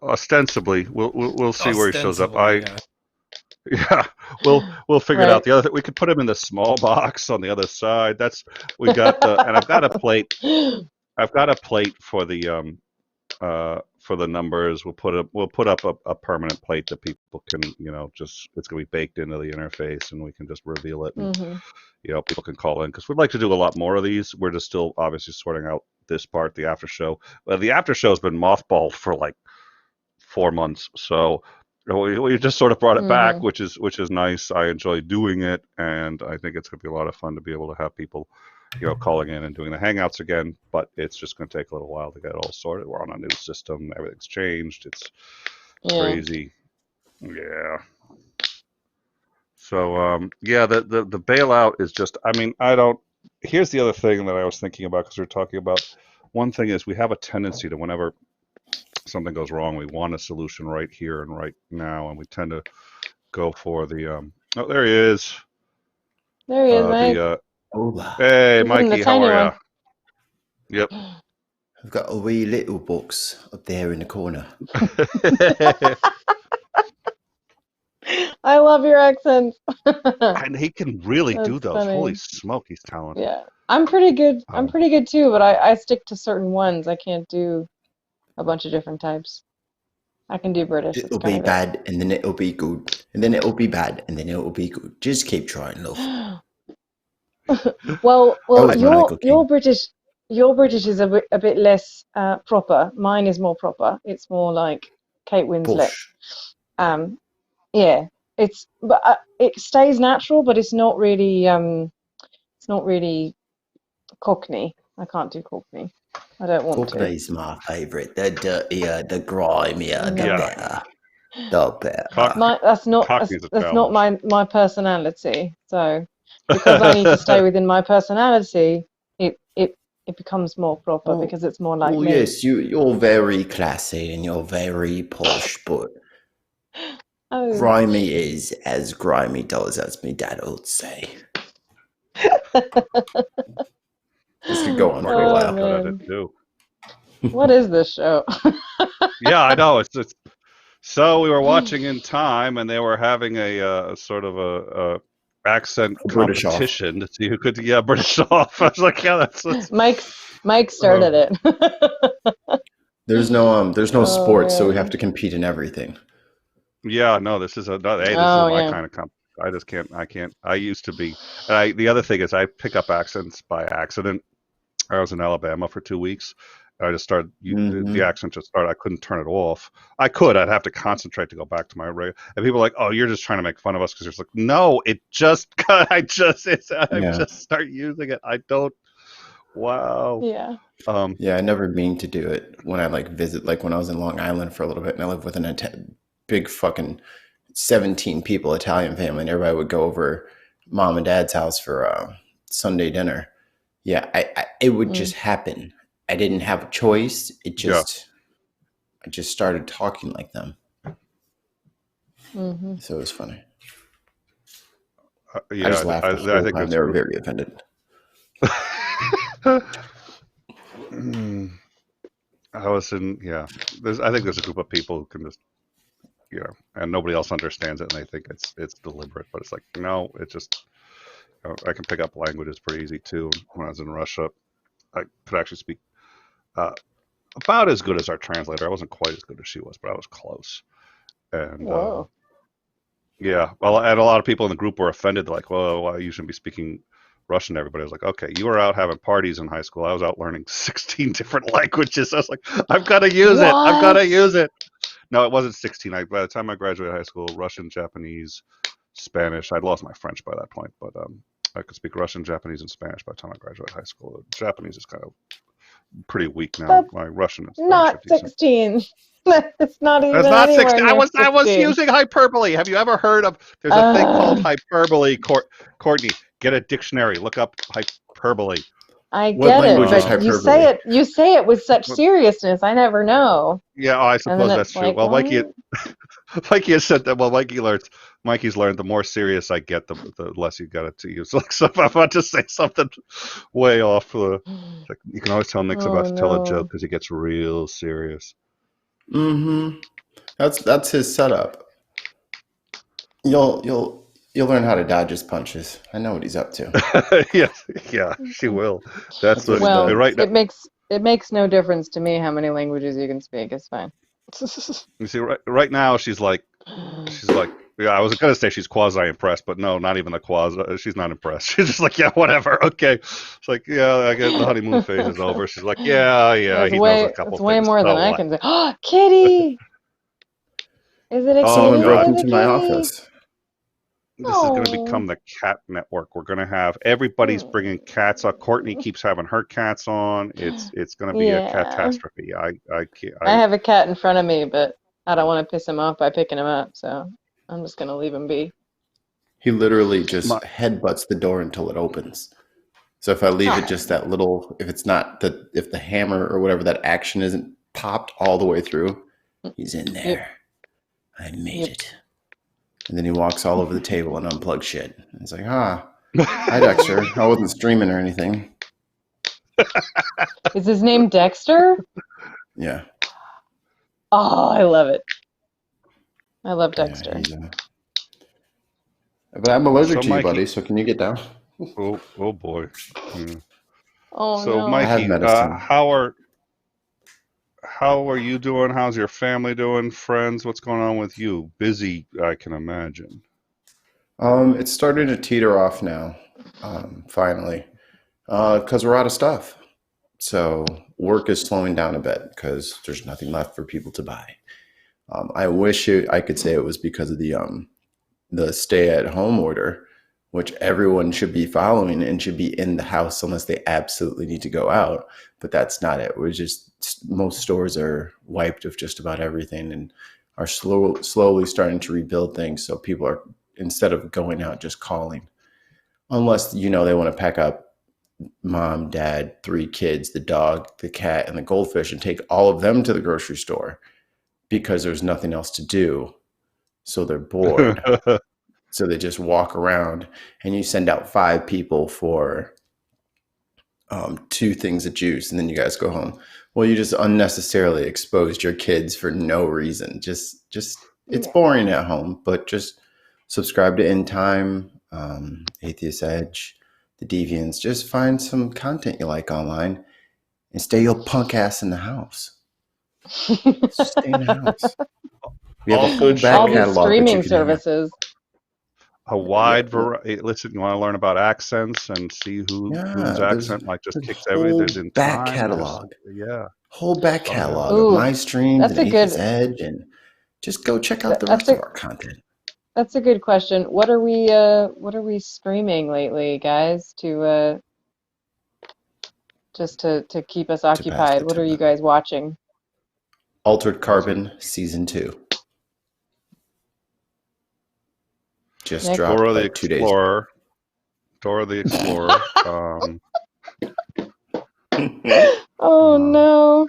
ostensibly, we'll see where he shows up. Yeah, we'll figure it out. The other thing, we could put him in the small box on the other side. We got and I've got a plate. I've got a plate for the numbers. We'll put up a permanent plate that people can, it's gonna be baked into the interface, and we can just reveal it, and people can call in, because we'd like to do a lot more of these. We're just still obviously sorting out this part, the after show. The after show has been mothballed for like 4 months, so we just sort of brought it back, which is nice. I enjoy doing it, and I think it's going to be a lot of fun to be able to have people, calling in and doing the hangouts again. But it's just going to take a little while to get it all sorted. We're on a new system. Everything's changed. It's crazy. Yeah. So the bailout is just. I mean, I don't. Here's the other thing that I was thinking about, because we're talking about. One thing is, we have a tendency to, whenever something goes wrong, we want a solution right here and right now, and we tend to go for the oh, there he is. There he is, Mike. Hey, Mikey, how are you? Yep. I've got a wee little box up there in the corner. I love your accents. And he can really do those. Funny. Holy smoke, he's talented. Yeah, I'm pretty good. I'm pretty good too, but I stick to certain ones. I can't do a bunch of different types. I can do British. It'll be bad and then it'll be good. and then it will be bad, and then it will be good. Just keep trying, love. Well, That was Monaco King. your British is a bit less proper. Mine is more proper. It's more like Kate Winslet. Posh. Yeah, it stays natural, but it's not really Cockney. I can't do Cockney. I don't want to. Cockney's my favourite. The dirtier, the grimier, the Yeah. better. The better. That's not Cockney's a that's not challenge. my personality. So because I need to stay within my personality, it becomes more proper because it's more like well, me. yes, you're very classy and you're very posh, but Oh. grimy is as grimy does, as me dad would say. This could go on for a Oh, while. Good at man. it too. What is this show? Yeah, I know. It's so we were watching In Time, and they were having a sort of a accent British off. competition to see who could British off. I was like, yeah, that's Mike started it. There's no sports, so we man. have to compete in everything. yeah. No, this is another. Hey, this Oh, is my yeah. kind of comp. I just can't. I can't. I used to be. And the other thing is, I pick up accents by accident. I was in Alabama for 2 weeks. I just started. The accent just started. I couldn't turn it off. I could. I'd have to concentrate to go back to my regular. And people are like, "Oh, you're just trying to make fun of us," because you're just like, "No, it just. I just start using it. I don't. Wow. Yeah. Yeah, I never mean to do it when I visit. Like when I was in Long Island for a little bit, and I lived with big fucking 17 people Italian family, and everybody would go over mom and dad's house for Sunday dinner. Yeah, it would just happen. I didn't have a choice. I just started talking like them. Mm-hmm. So it was funny. Yeah, I just laughed the whole think time. They were very offended. I was in. Yeah, I think there's a group of people who can just, and nobody else understands it, and they think it's deliberate, but it's like, no, it's just. I can pick up languages pretty easy too. When I was in Russia, I could actually speak about as good as our translator. I wasn't quite as good as she was, but I was close. And Whoa. yeah, well, and a lot of people in the group were offended. They're like, well, you shouldn't be speaking Russian to everybody. I was like, okay, you were out having parties in high school. I was out learning 16 different languages. I was like, I've got to use it. I've got to use it. No, it wasn't 16. By the time I graduated high school, Russian, Japanese, Spanish. I'd lost my French by that point, but I could speak Russian, Japanese, and Spanish by the time I graduated high school. Japanese is kind of pretty weak now. That's my Russian is not 16. It's not even. It's not 16. I was 16. using hyperbole. Have you ever heard of? There's a thing called hyperbole. Courtney, get a dictionary. Look up hyperbole. I get it, language is but hyperbole? you say it with such seriousness. I never know. Yeah, I suppose that's true. Like, Well, Mikey has said that. Well, Mikey's learned the more serious I get, the less you got it to use. Like, so if I'm about to say something way off, like, you can always tell Nick's about to tell a joke because he gets real serious. Mm-hmm. That's his setup. You'll learn how to dodge his punches. I know what he's up to. yeah, she will. That's what. Well, right now. it makes no difference to me how many languages you can speak. It's fine. You see, right now she's like, yeah. I was gonna say she's quasi impressed, but no, not even a quasi. She's not impressed. She's just like, yeah, whatever, okay. It's like, yeah, I guess the honeymoon phase is over. She's like, yeah, he knows a couple it's things. way more than I can say. Oh, kitty! Is it a kitty? Someone broke Is it into a my kitty? office. This is going to become the cat network. We're going to have everybody's bringing cats up. Courtney keeps having her cats on. It's going to be a catastrophe. I have a cat in front of me, but I don't want to piss him off by picking him up, so I'm just going to leave him be. He literally just headbutts the door until it opens. So if I leave it just that little, if the hammer or whatever that action isn't popped all the way through, he's in there. I made it. And then he walks all over the table and unplugs shit. And he's like, hi Dexter. I wasn't streaming or anything. Is his name Dexter? Yeah. Oh, I love it. I love Dexter. But I'm allergic to you, Mikey, buddy, so can you get down? Oh boy. Oh, so no. Mikey, how are you doing? How's your family doing? Friends? What's going on with you? Busy, I can imagine. It's starting to teeter off now, finally, because we're out of stuff. So work is slowing down a bit because there's nothing left for people to buy. I wish I could say it was because of the stay-at-home order, which everyone should be following and should be in the house unless they absolutely need to go out. But that's not it. We're just most stores are wiped of just about everything and are slowly starting to rebuild things. So people are, instead of going out, just calling, unless they want to pack up mom, dad, 3 kids, the dog, the cat, and the goldfish, and take all of them to the grocery store because there's nothing else to do. So they're bored. So they just walk around, and you send out 5 people for 2 things of juice, and then you guys go home. Well, you just unnecessarily exposed your kids for no reason. Just it's boring at home, but just subscribe to In Time, Atheist Edge, The Deviants. Just find some content you like online and stay your punk ass in the house. Just stay in the house. We have a full back all these catalog that streaming you can have. services. A wide variety. Listen, you want to learn about accents and see whose accent just kicks everything. There's In back Time. catalog. Whole back catalog Ooh, of my streams that's and a good- Atheist Edge, and just go check out the That's rest of our content. That's a good question. What are we streaming lately, guys, to just to keep us occupied? What are you guys watching? Altered Carbon Season 2. Just Nick? dropped Dora the like 2 days Explorer. Dora the Explorer. Oh no.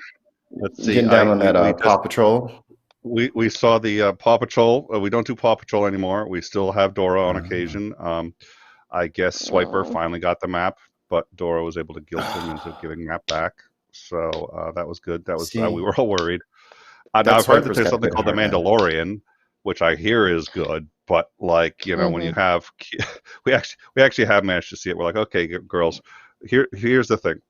Let's see. Getting down on that Paw Patrol. We saw the Paw Patrol. We don't do Paw Patrol anymore. We still have Dora on occasion. I guess Swiper finally got the map, but Dora was able to guilt him into giving map back. So that was good. That was we were all worried. Now I've heard that there's something called The Mandalorian, which I hear is good. But when you have, we actually have managed to see it. We're like, okay, girls, here's the thing.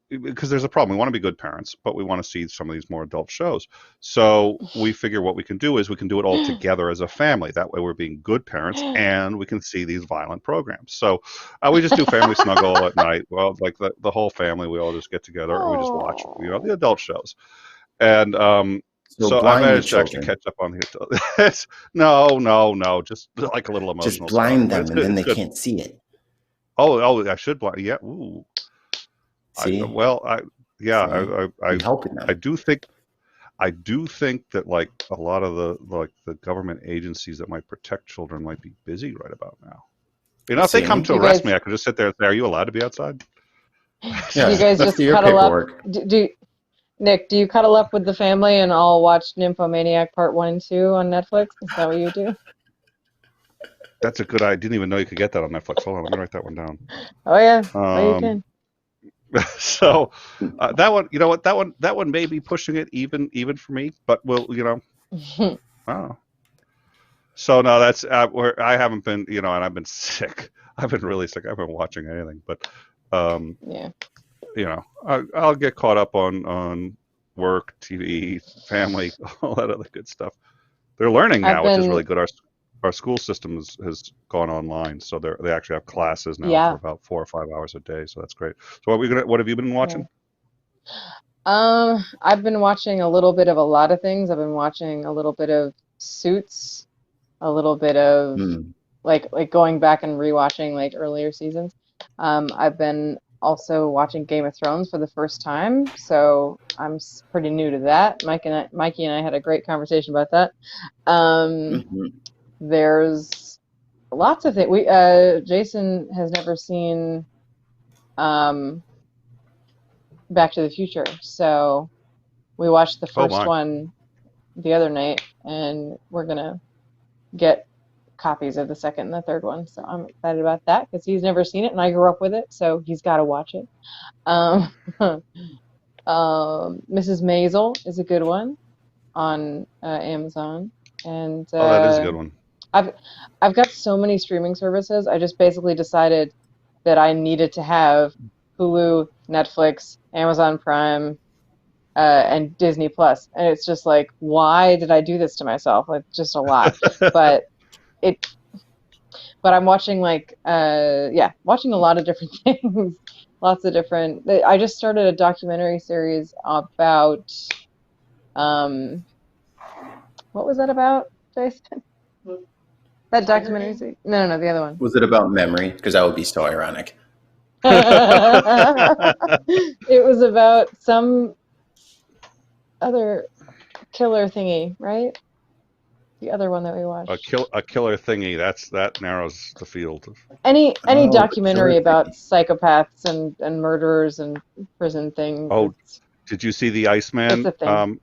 Because there's a problem. We want to be good parents, but we want to see some of these more adult shows. So we figure what we can do is we can do it all together as a family. That way we're being good parents and we can see these violent programs. So we just do family snuggle at night. Well, like the whole family, we all just get together and we just watch, the adult shows. And so I managed to actually catch up on the No, just like a little emotional. Just blind them and then they can't see it. Oh, I should blind. Yeah. Ooh. See? I helping them. I do think that a lot of the government agencies that might protect children might be busy right about now. If they come to arrest me, I could just sit there and say, "Are you allowed to be outside?" Yeah, you guys just cuddle up. Nick, do you cuddle up with the family and all watch Nymphomaniac Part 1 and 2 on Netflix? Is that what you do? That's a good idea. I didn't even know you could get that on Netflix. Hold on, let me write that one down. Oh yeah, you can. So that one, that one may be pushing it even for me, but I don't know. So no, that's where I haven't been, and I've been sick. I've been really sick. I haven't been watching anything, but I'll get caught up on work, TV, family, all that other good stuff. They're learning now, which is really good. Our school system has gone online, so they actually have classes now for about 4 or 5 hours a day. So that's great. So what have you been watching? I've been watching a little bit of a lot of things. I've been watching a little bit of Suits, a little bit of like going back and rewatching earlier seasons. I've been also watching Game of Thrones for the first time, so I'm pretty new to that. Mikey and I had a great conversation about that. There's lots of things. Jason has never seen Back to the Future, so we watched the first one the other night, and we're gonna get copies of the second and the third one. So I'm excited about that because he's never seen it, and I grew up with it, so he's got to watch it. Mrs. Maisel is a good one on Amazon, and that is a good one. I've got so many streaming services. I just basically decided that I needed to have Hulu, Netflix, Amazon Prime, and Disney Plus, and it's just like, why did I do this to myself? Like, just a lot. But it, but I'm watching like, yeah, watching a lot of different things, lots of different. I just started a documentary series about, um, what was that about, Jason? That documentary series? No, no, no, the other one. Was it about memory? Because that would be so ironic. It was about some other killer thingy, right? The other one that we watched. A killer thingy. That narrows the field. Any Oh, the documentary killer about thing. psychopaths and murderers and prison things. Oh, did you see the It's Iceman a thing.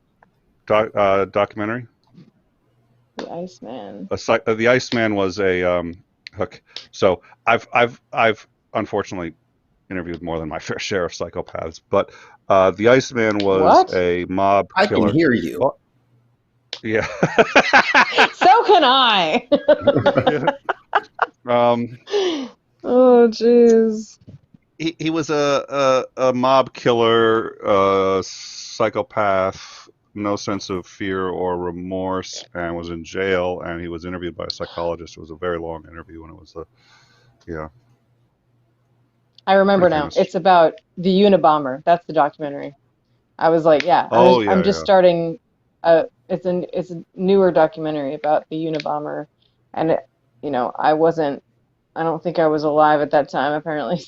documentary? The Iceman. The Iceman was a hook. So I've unfortunately interviewed more than my fair share of psychopaths, but the Iceman was What? a mob I killer. can hear you. Oh, yeah. So can I. Oh, jeez. He was a mob killer, psychopath, no sense of fear or remorse, and was in jail. And he was interviewed by a psychologist. It was a very long interview, and it was yeah. I remember Pretty now. famous. It's about the Unabomber. That's the documentary. I was like, yeah, Oh I'm yeah, just yeah. starting. It's a newer documentary about the Unabomber, and I don't think I was alive at that time. Apparently,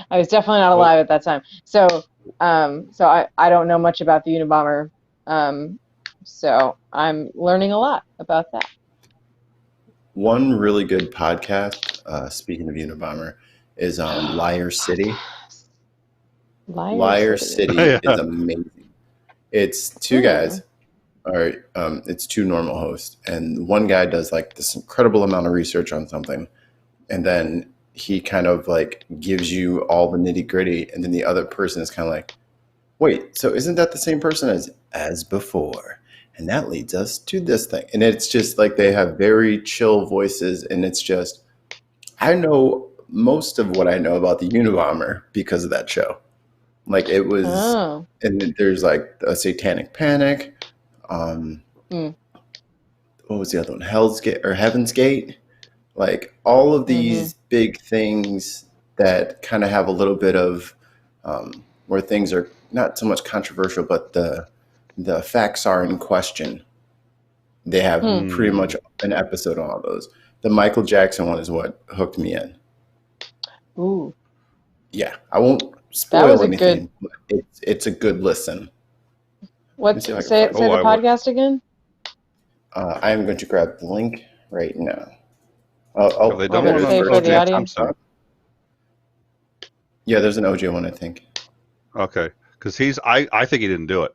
I was definitely not Well, alive at that time. So I don't know much about the Unabomber. So I'm learning a lot about that. One really good podcast, speaking of Unabomber, is Liar City. Liar City yeah. is amazing. It's two guys, or it's two normal hosts, and one guy does like this incredible amount of research on something, and then he kind of like gives you all the nitty gritty, and then the other person is kind of like, wait, so isn't that the same person as before? And that leads us to this thing. And it's just like they have very chill voices, and it's just I know most of what I know about the Unabomber because of that show. Like it was, Oh. and there's like a Satanic Panic. Um, Mm. what was the other one? Hell's Gate or Heaven's Gate. Like all of Mm-hmm. these big things that kind of have a little bit of where things are not so much controversial, but the facts are in question. They have pretty much an episode on all those. The Michael Jackson one is what hooked me in. Ooh. Yeah, I won't That was spoil a good. anything. But it's a good listen. What? See if I can Say find say it. the I would. podcast again. I am going to grab the link right now. Have they done What one did it on say for the O.J. audio? Simpson? Yeah, there's an OJ one, I think. Okay, because I think he didn't do it,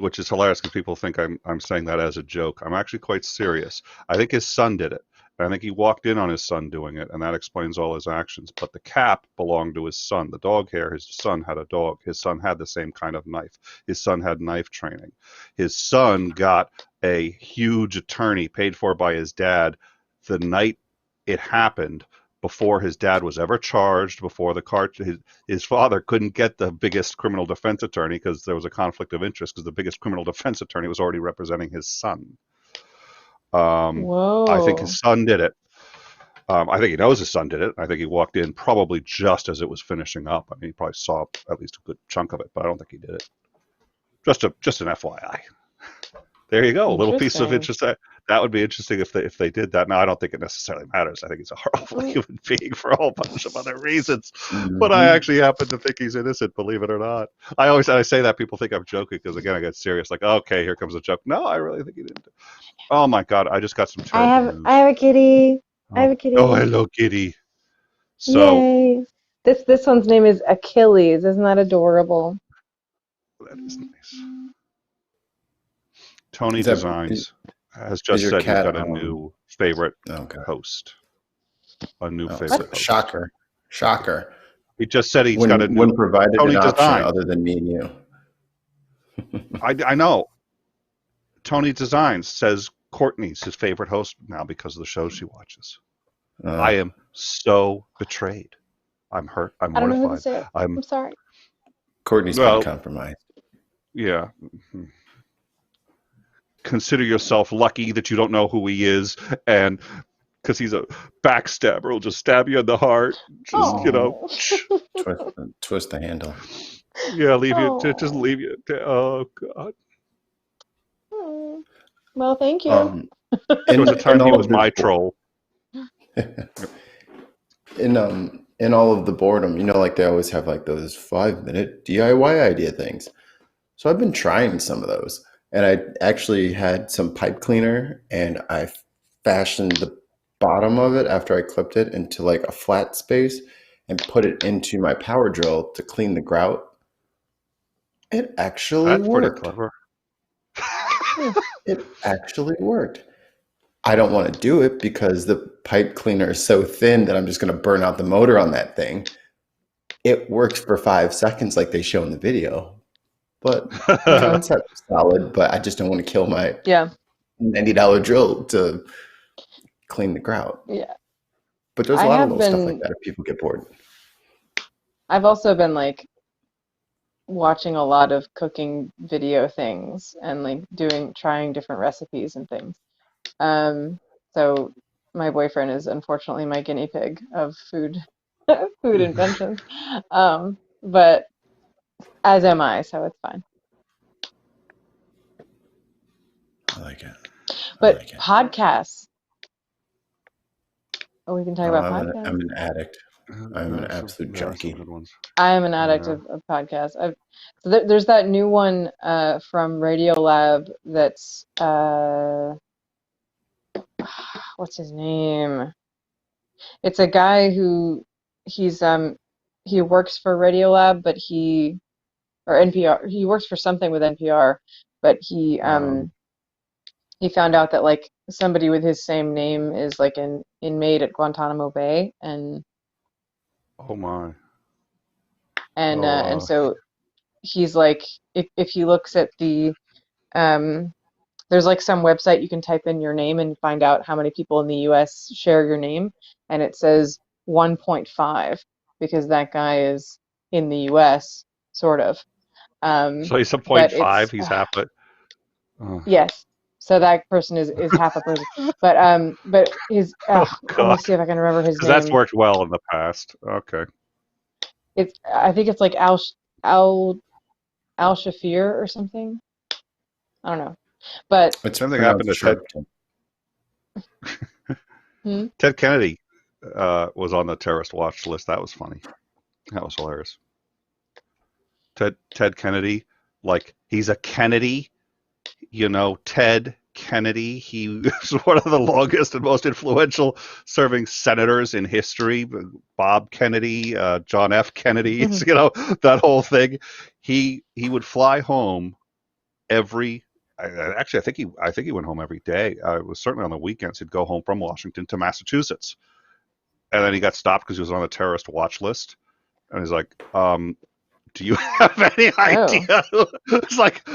which is hilarious because people think I'm saying that as a joke. I'm actually quite serious. I think his son did it. And I think he walked in on his son doing it, and that explains all his actions. But the cap belonged to his son. The dog hair, his son had a dog. His son had the same kind of knife. His son had knife training. His son got a huge attorney paid for by his dad the night it happened, before his dad was ever charged, before his father couldn't get the biggest criminal defense attorney because there was a conflict of interest because the biggest criminal defense attorney was already representing his son. I think Whoa. his son did it. I think he knows his son did it. I think he walked in probably just as it was finishing up. I mean, he probably saw at least a good chunk of it, but I don't think he did it. Just an FYI. There you go. A little piece of interest. That would be interesting if they did that. Now, I don't think it necessarily matters. I think he's a horrible human being for a whole bunch of other reasons. But I actually happen to think he's innocent, believe it or not. I say that, people think I'm joking because, again, I get serious. Like, okay, here comes a joke. No, I really think he didn't. Oh, my God. I just got some terrible news. I have a kitty. I have a kitty. Oh, hello, kitty. So, yay! This one's name is Achilles. Isn't that adorable? that is nice. Tony Is that- Designs has just your said he's cat, got a new favorite Okay. host. A new Oh, favorite host. Shocker. He just said he's When, got a new. when provided Tony an option Design. other than me and you. I know. Tony Designs says Courtney's his favorite host now because of the shows she watches. I am so betrayed. I'm hurt. I'm I don't know who mortified. to say it. I'm sorry. Courtney's been compromised. Yeah. Consider yourself lucky that you don't know who he is, and because he's a backstabber, he'll just stab you in the heart. Just Oh. Twist the handle. Yeah, leave you. Just Oh. leave you. Oh God. Well, thank you. There was a time he all was of this my troll. in all of the boredom, like they always have like those 5-minute DIY idea things. So I've been trying some of those, and I actually had some pipe cleaner, and I fashioned the bottom of it after I clipped it into like a flat space and put it into my power drill to clean the grout. It actually That's pretty worked. clever. It actually worked. I don't want to do it because the pipe cleaner is so thin that I'm just going to burn out the motor on that thing. It works for 5 seconds like they show in the video, but the concept is solid, but I just don't want to kill my $90 drill to clean the grout. Yeah. But there's a lot of little stuff like that if people get bored. I've also been like watching a lot of cooking video things and like trying different recipes and things. So my boyfriend is unfortunately my guinea pig of food inventions. But as am I, so it's fine. I like it. But podcasts. Oh, we can talk about podcasts. I'm an addict. I'm an absolute junkie. I am an addict of podcasts. So there's that new one from Radiolab that's what's his name? It's a guy who he works for Radiolab, but or NPR. He works for something with NPR, but he found out that like somebody with his same name is like an inmate at Guantanamo Bay, and oh my. And so he's like, if he looks at there's like some website you can type in your name and find out how many people in the US share your name, and it says 1.5 because that guy is in the US, sort of. So he's a 0.5. He's half it. Yes. So that person is half a person. But his let me see if I can remember his name. Because that's worked well in the past. Okay. I think it's like Al Shafir or something. I don't know. But something happened to Ted. Ted Kennedy was on the terrorist watch list. That was funny. That was hilarious. Ted Kennedy, like he's a Kennedy, Ted Kennedy. He was one of the longest and most influential serving senators in history. Bob Kennedy, John F. Kennedy, that whole thing. He would fly home every. Actually, I think he went home every day. It was certainly on the weekends. He'd go home from Washington to Massachusetts, and then he got stopped because he was on a terrorist watch list. And he's like, "Do you have any idea?" It's like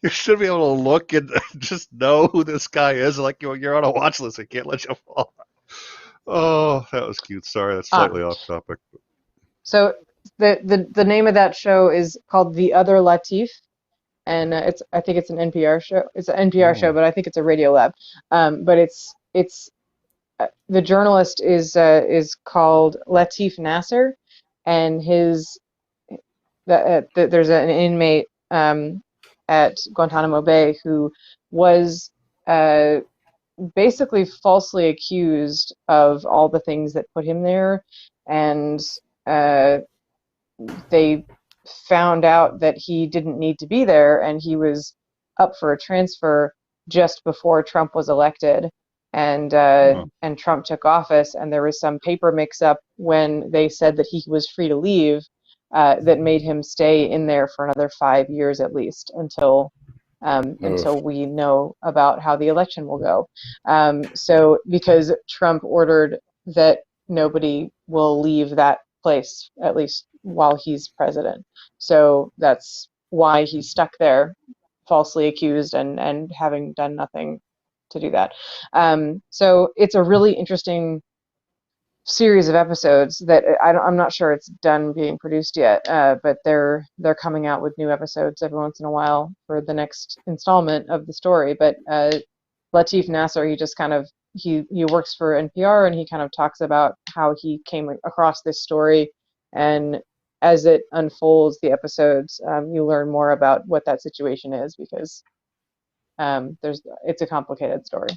you should be able to look and just know who this guy is. Like you're on a watch list. I can't let you fall. Oh, that was cute. Sorry, that's slightly off topic. So the name of that show is called The Other Latif. And I think it's an NPR show. It's an NPR show, but I think it's a Radiolab. But it's the journalist is called Latif Nasser, and there's an inmate at Guantanamo Bay who was basically falsely accused of all the things that put him there, and they found out that he didn't need to be there, and he was up for a transfer just before Trump was elected, and Trump took office, and there was some paper mix-up when they said that he was free to leave, that made him stay in there for another 5 years at least until we know about how the election will go. So because Trump ordered that nobody will leave that place, at least while he's president. So that's why he's stuck there, falsely accused and having done nothing to do that. So it's a really interesting series of episodes that I'm not sure it's done being produced yet, but they're coming out with new episodes every once in a while for the next installment of the story. But Latif Nasser, he just kind of he works for NPR, and he kind of talks about how he came across this story, and as it unfolds, the episodes, you learn more about what that situation is, because it's a complicated story.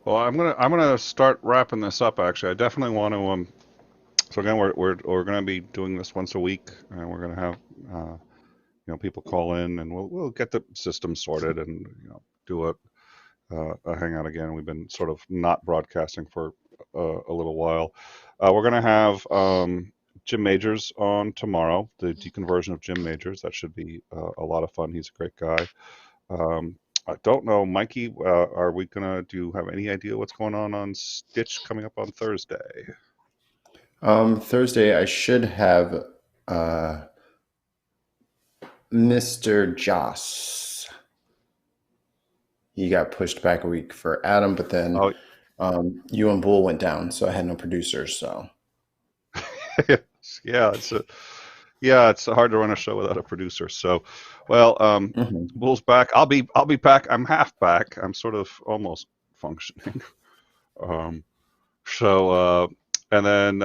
Well, I'm gonna start wrapping this up. Actually, I definitely want to. So again, we're gonna be doing this once a week, and we're gonna have people call in, and we'll get the system sorted, and do a hangout again. We've been sort of not broadcasting for a little while. We're gonna have Jim Majors on tomorrow, the deconversion of Jim Majors. That should be a lot of fun. He's a great guy. I don't know, Mikey, are we gonna have any idea what's going on Stitch coming up on Thursday? Thursday, I should have Mr. Joss. He got pushed back a week for Adam, but then you and Bull went down, so I had no producers. So yeah, it's hard to run a show without a producer. So, well, Bull's back. I'll be back. I'm half back. I'm sort of almost functioning. And then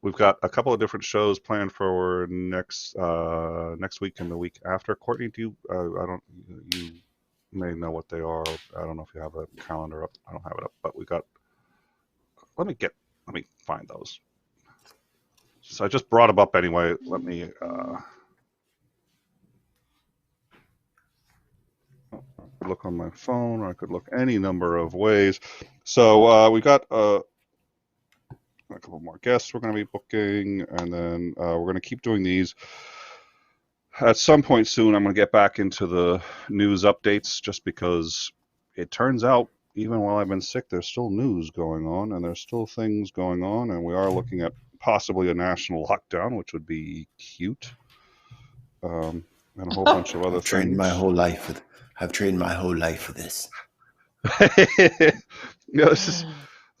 we've got a couple of different shows planned for next week and the week after. Courtney, do you? You may know what they are. I don't know if you have a calendar up. I don't have it up, but we got. Let me find those. So I just brought them up anyway. Let me. Look on my phone, or I could look any number of ways. So we got a couple more guests we're going to be booking, and then we're going to keep doing these. At some point soon, I'm going to get back into the news updates, just because it turns out, even while I've been sick, there's still news going on, and there's still things going on, and we are looking at possibly a national lockdown, which would be cute, and a whole bunch of other things. I've trained my whole life for this. This is,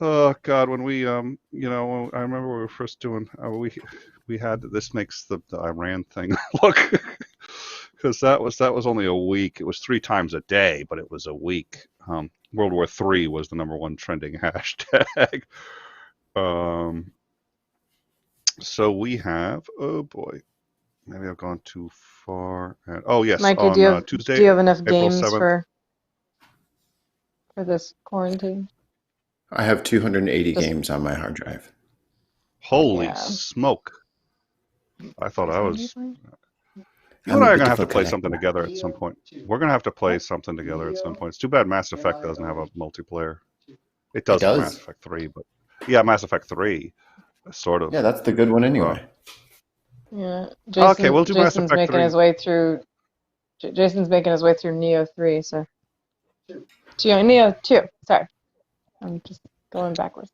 oh God, when we I remember we were first doing we had this makes the Iran thing look, because that was only a week. It was 3 times a day, but it was a week. World War III was the #1 trending hashtag. So we have, oh boy, maybe I've gone too far. And, oh yes, Mikey, on Tuesday, do you have enough April games 7th. for this quarantine? I have 280 games on my hard drive. Holy smoke! I thought I was. You and I are gonna have to play something together at some point. We're gonna have to play something together at some point. It's too bad Mass Effect doesn't have a multiplayer. It does. For Mass Effect 3, but yeah, Mass Effect 3, sort of. Yeah, that's the good one anyway. Yeah. Okay, we'll do Mass Jason's Effect making 3. his way through. Jason's making his way through Neo 3, so Neo 2. Sorry, I'm just going backwards.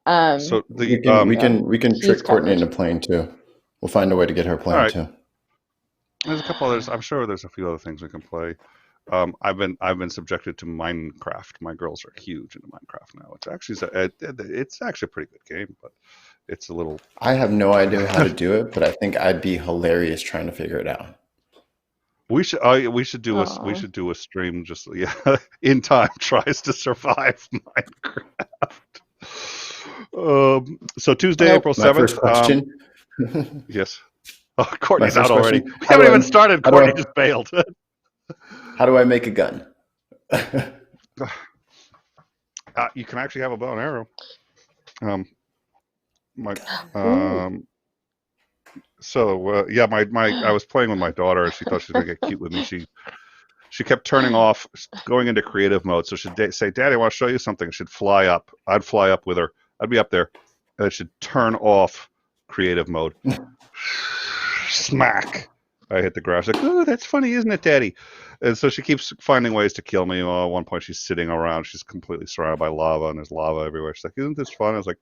So we can trick Courtney into playing too. We'll find a way to get her playing too. There's a couple others. I'm sure there's a few other things we can play. I've been subjected to Minecraft. My girls are huge into Minecraft now. It's actually a pretty good game, but it's a little. I have no idea how to do it, but I think I'd be hilarious trying to figure it out. We should do a stream, just In Time tries to survive Minecraft. So Tuesday, April 7th. First question. Yes. Oh, Courtney's out already. We haven't even started. Courtney just bailed. How do I make a gun? You can actually have a bow and arrow. I was playing with my daughter, and she thought she was gonna get cute with me. She kept turning off, going into creative mode. So she'd say, "Daddy, I want to show you something." She'd fly up. I'd fly up with her. I'd be up there, and she'd turn off creative mode. Smack! I hit the ground. She's like, "Oh, that's funny, isn't it, Daddy?" And so she keeps finding ways to kill me. Well, at one point, she's sitting around. She's completely surrounded by lava, and there's lava everywhere. She's like, "Isn't this fun?" I was like,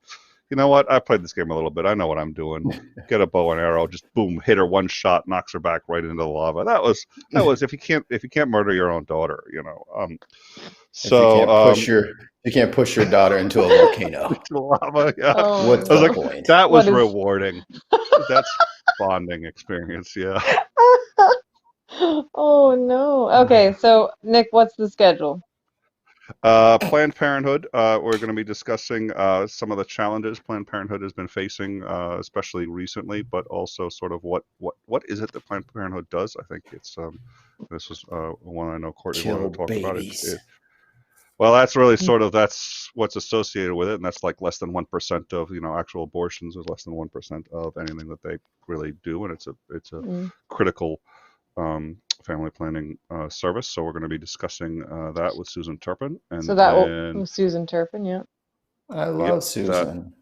"You know what? I played this game a little bit. I know what I'm doing. Get a bow and arrow. Just boom, hit her one shot, knocks her back right into the lava." That was if you can't murder your own daughter, So if You can't push your daughter into a volcano. Lava. Yeah. Oh, What's I was the like, point? that was What is- rewarding. That's bonding experience. Yeah. Oh no. Okay, so Nick, what's the schedule? Planned Parenthood. We're going to be discussing some of the challenges Planned Parenthood has been facing, especially recently, but also sort of what is it that Planned Parenthood does? I think it's this is one I know Courtney Kill wanted to talk about. babies. Well, that's really sort of that's what's associated with it, and that's like less than 1% of actual abortions is less than 1% of anything that they really do, and it's a Mm. critical family planning service. So we're going to be discussing that with Susan Turpin, and So that then will Susan Turpin, yeah. I love yep, Susan.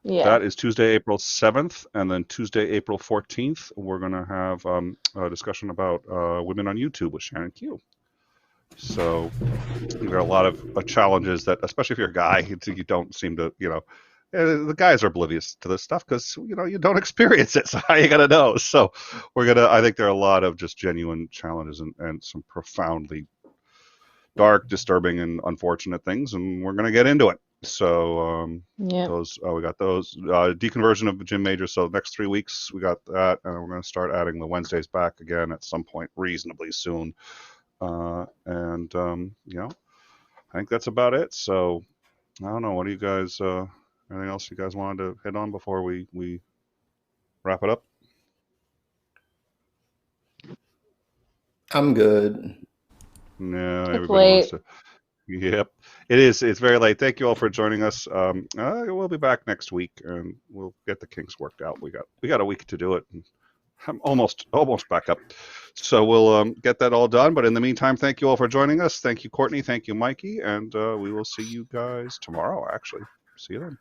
Yeah. that is Tuesday, April 7th, and then Tuesday, April 14th, we're going to have a discussion about women on YouTube with Shannon Q. So there are a lot of challenges that, especially if you're a guy, you don't seem to, the guys are oblivious to this stuff because, you don't experience it. So how you going to know? So I think there are a lot of just genuine challenges and some profoundly dark, disturbing, and unfortunate things, and we're going to get into it. So Yeah. we got those deconversion of Jim Major. So next 3 weeks we got that, and we're going to start adding the Wednesdays back again at some point reasonably soon. And I think that's about it. So I don't know. What do you guys? Anything else you guys wanted to hit on before we wrap it up? I'm good. No, It's everybody wants late. to. Yep, it is. It's very late. Thank you all for joining us. We'll be back next week, and we'll get the kinks worked out. We got a week to do it. And I'm almost back up. So we'll get that all done. But in the meantime, thank you all for joining us. Thank you, Courtney. Thank you, Mikey. And we will see you guys tomorrow, actually. See you then.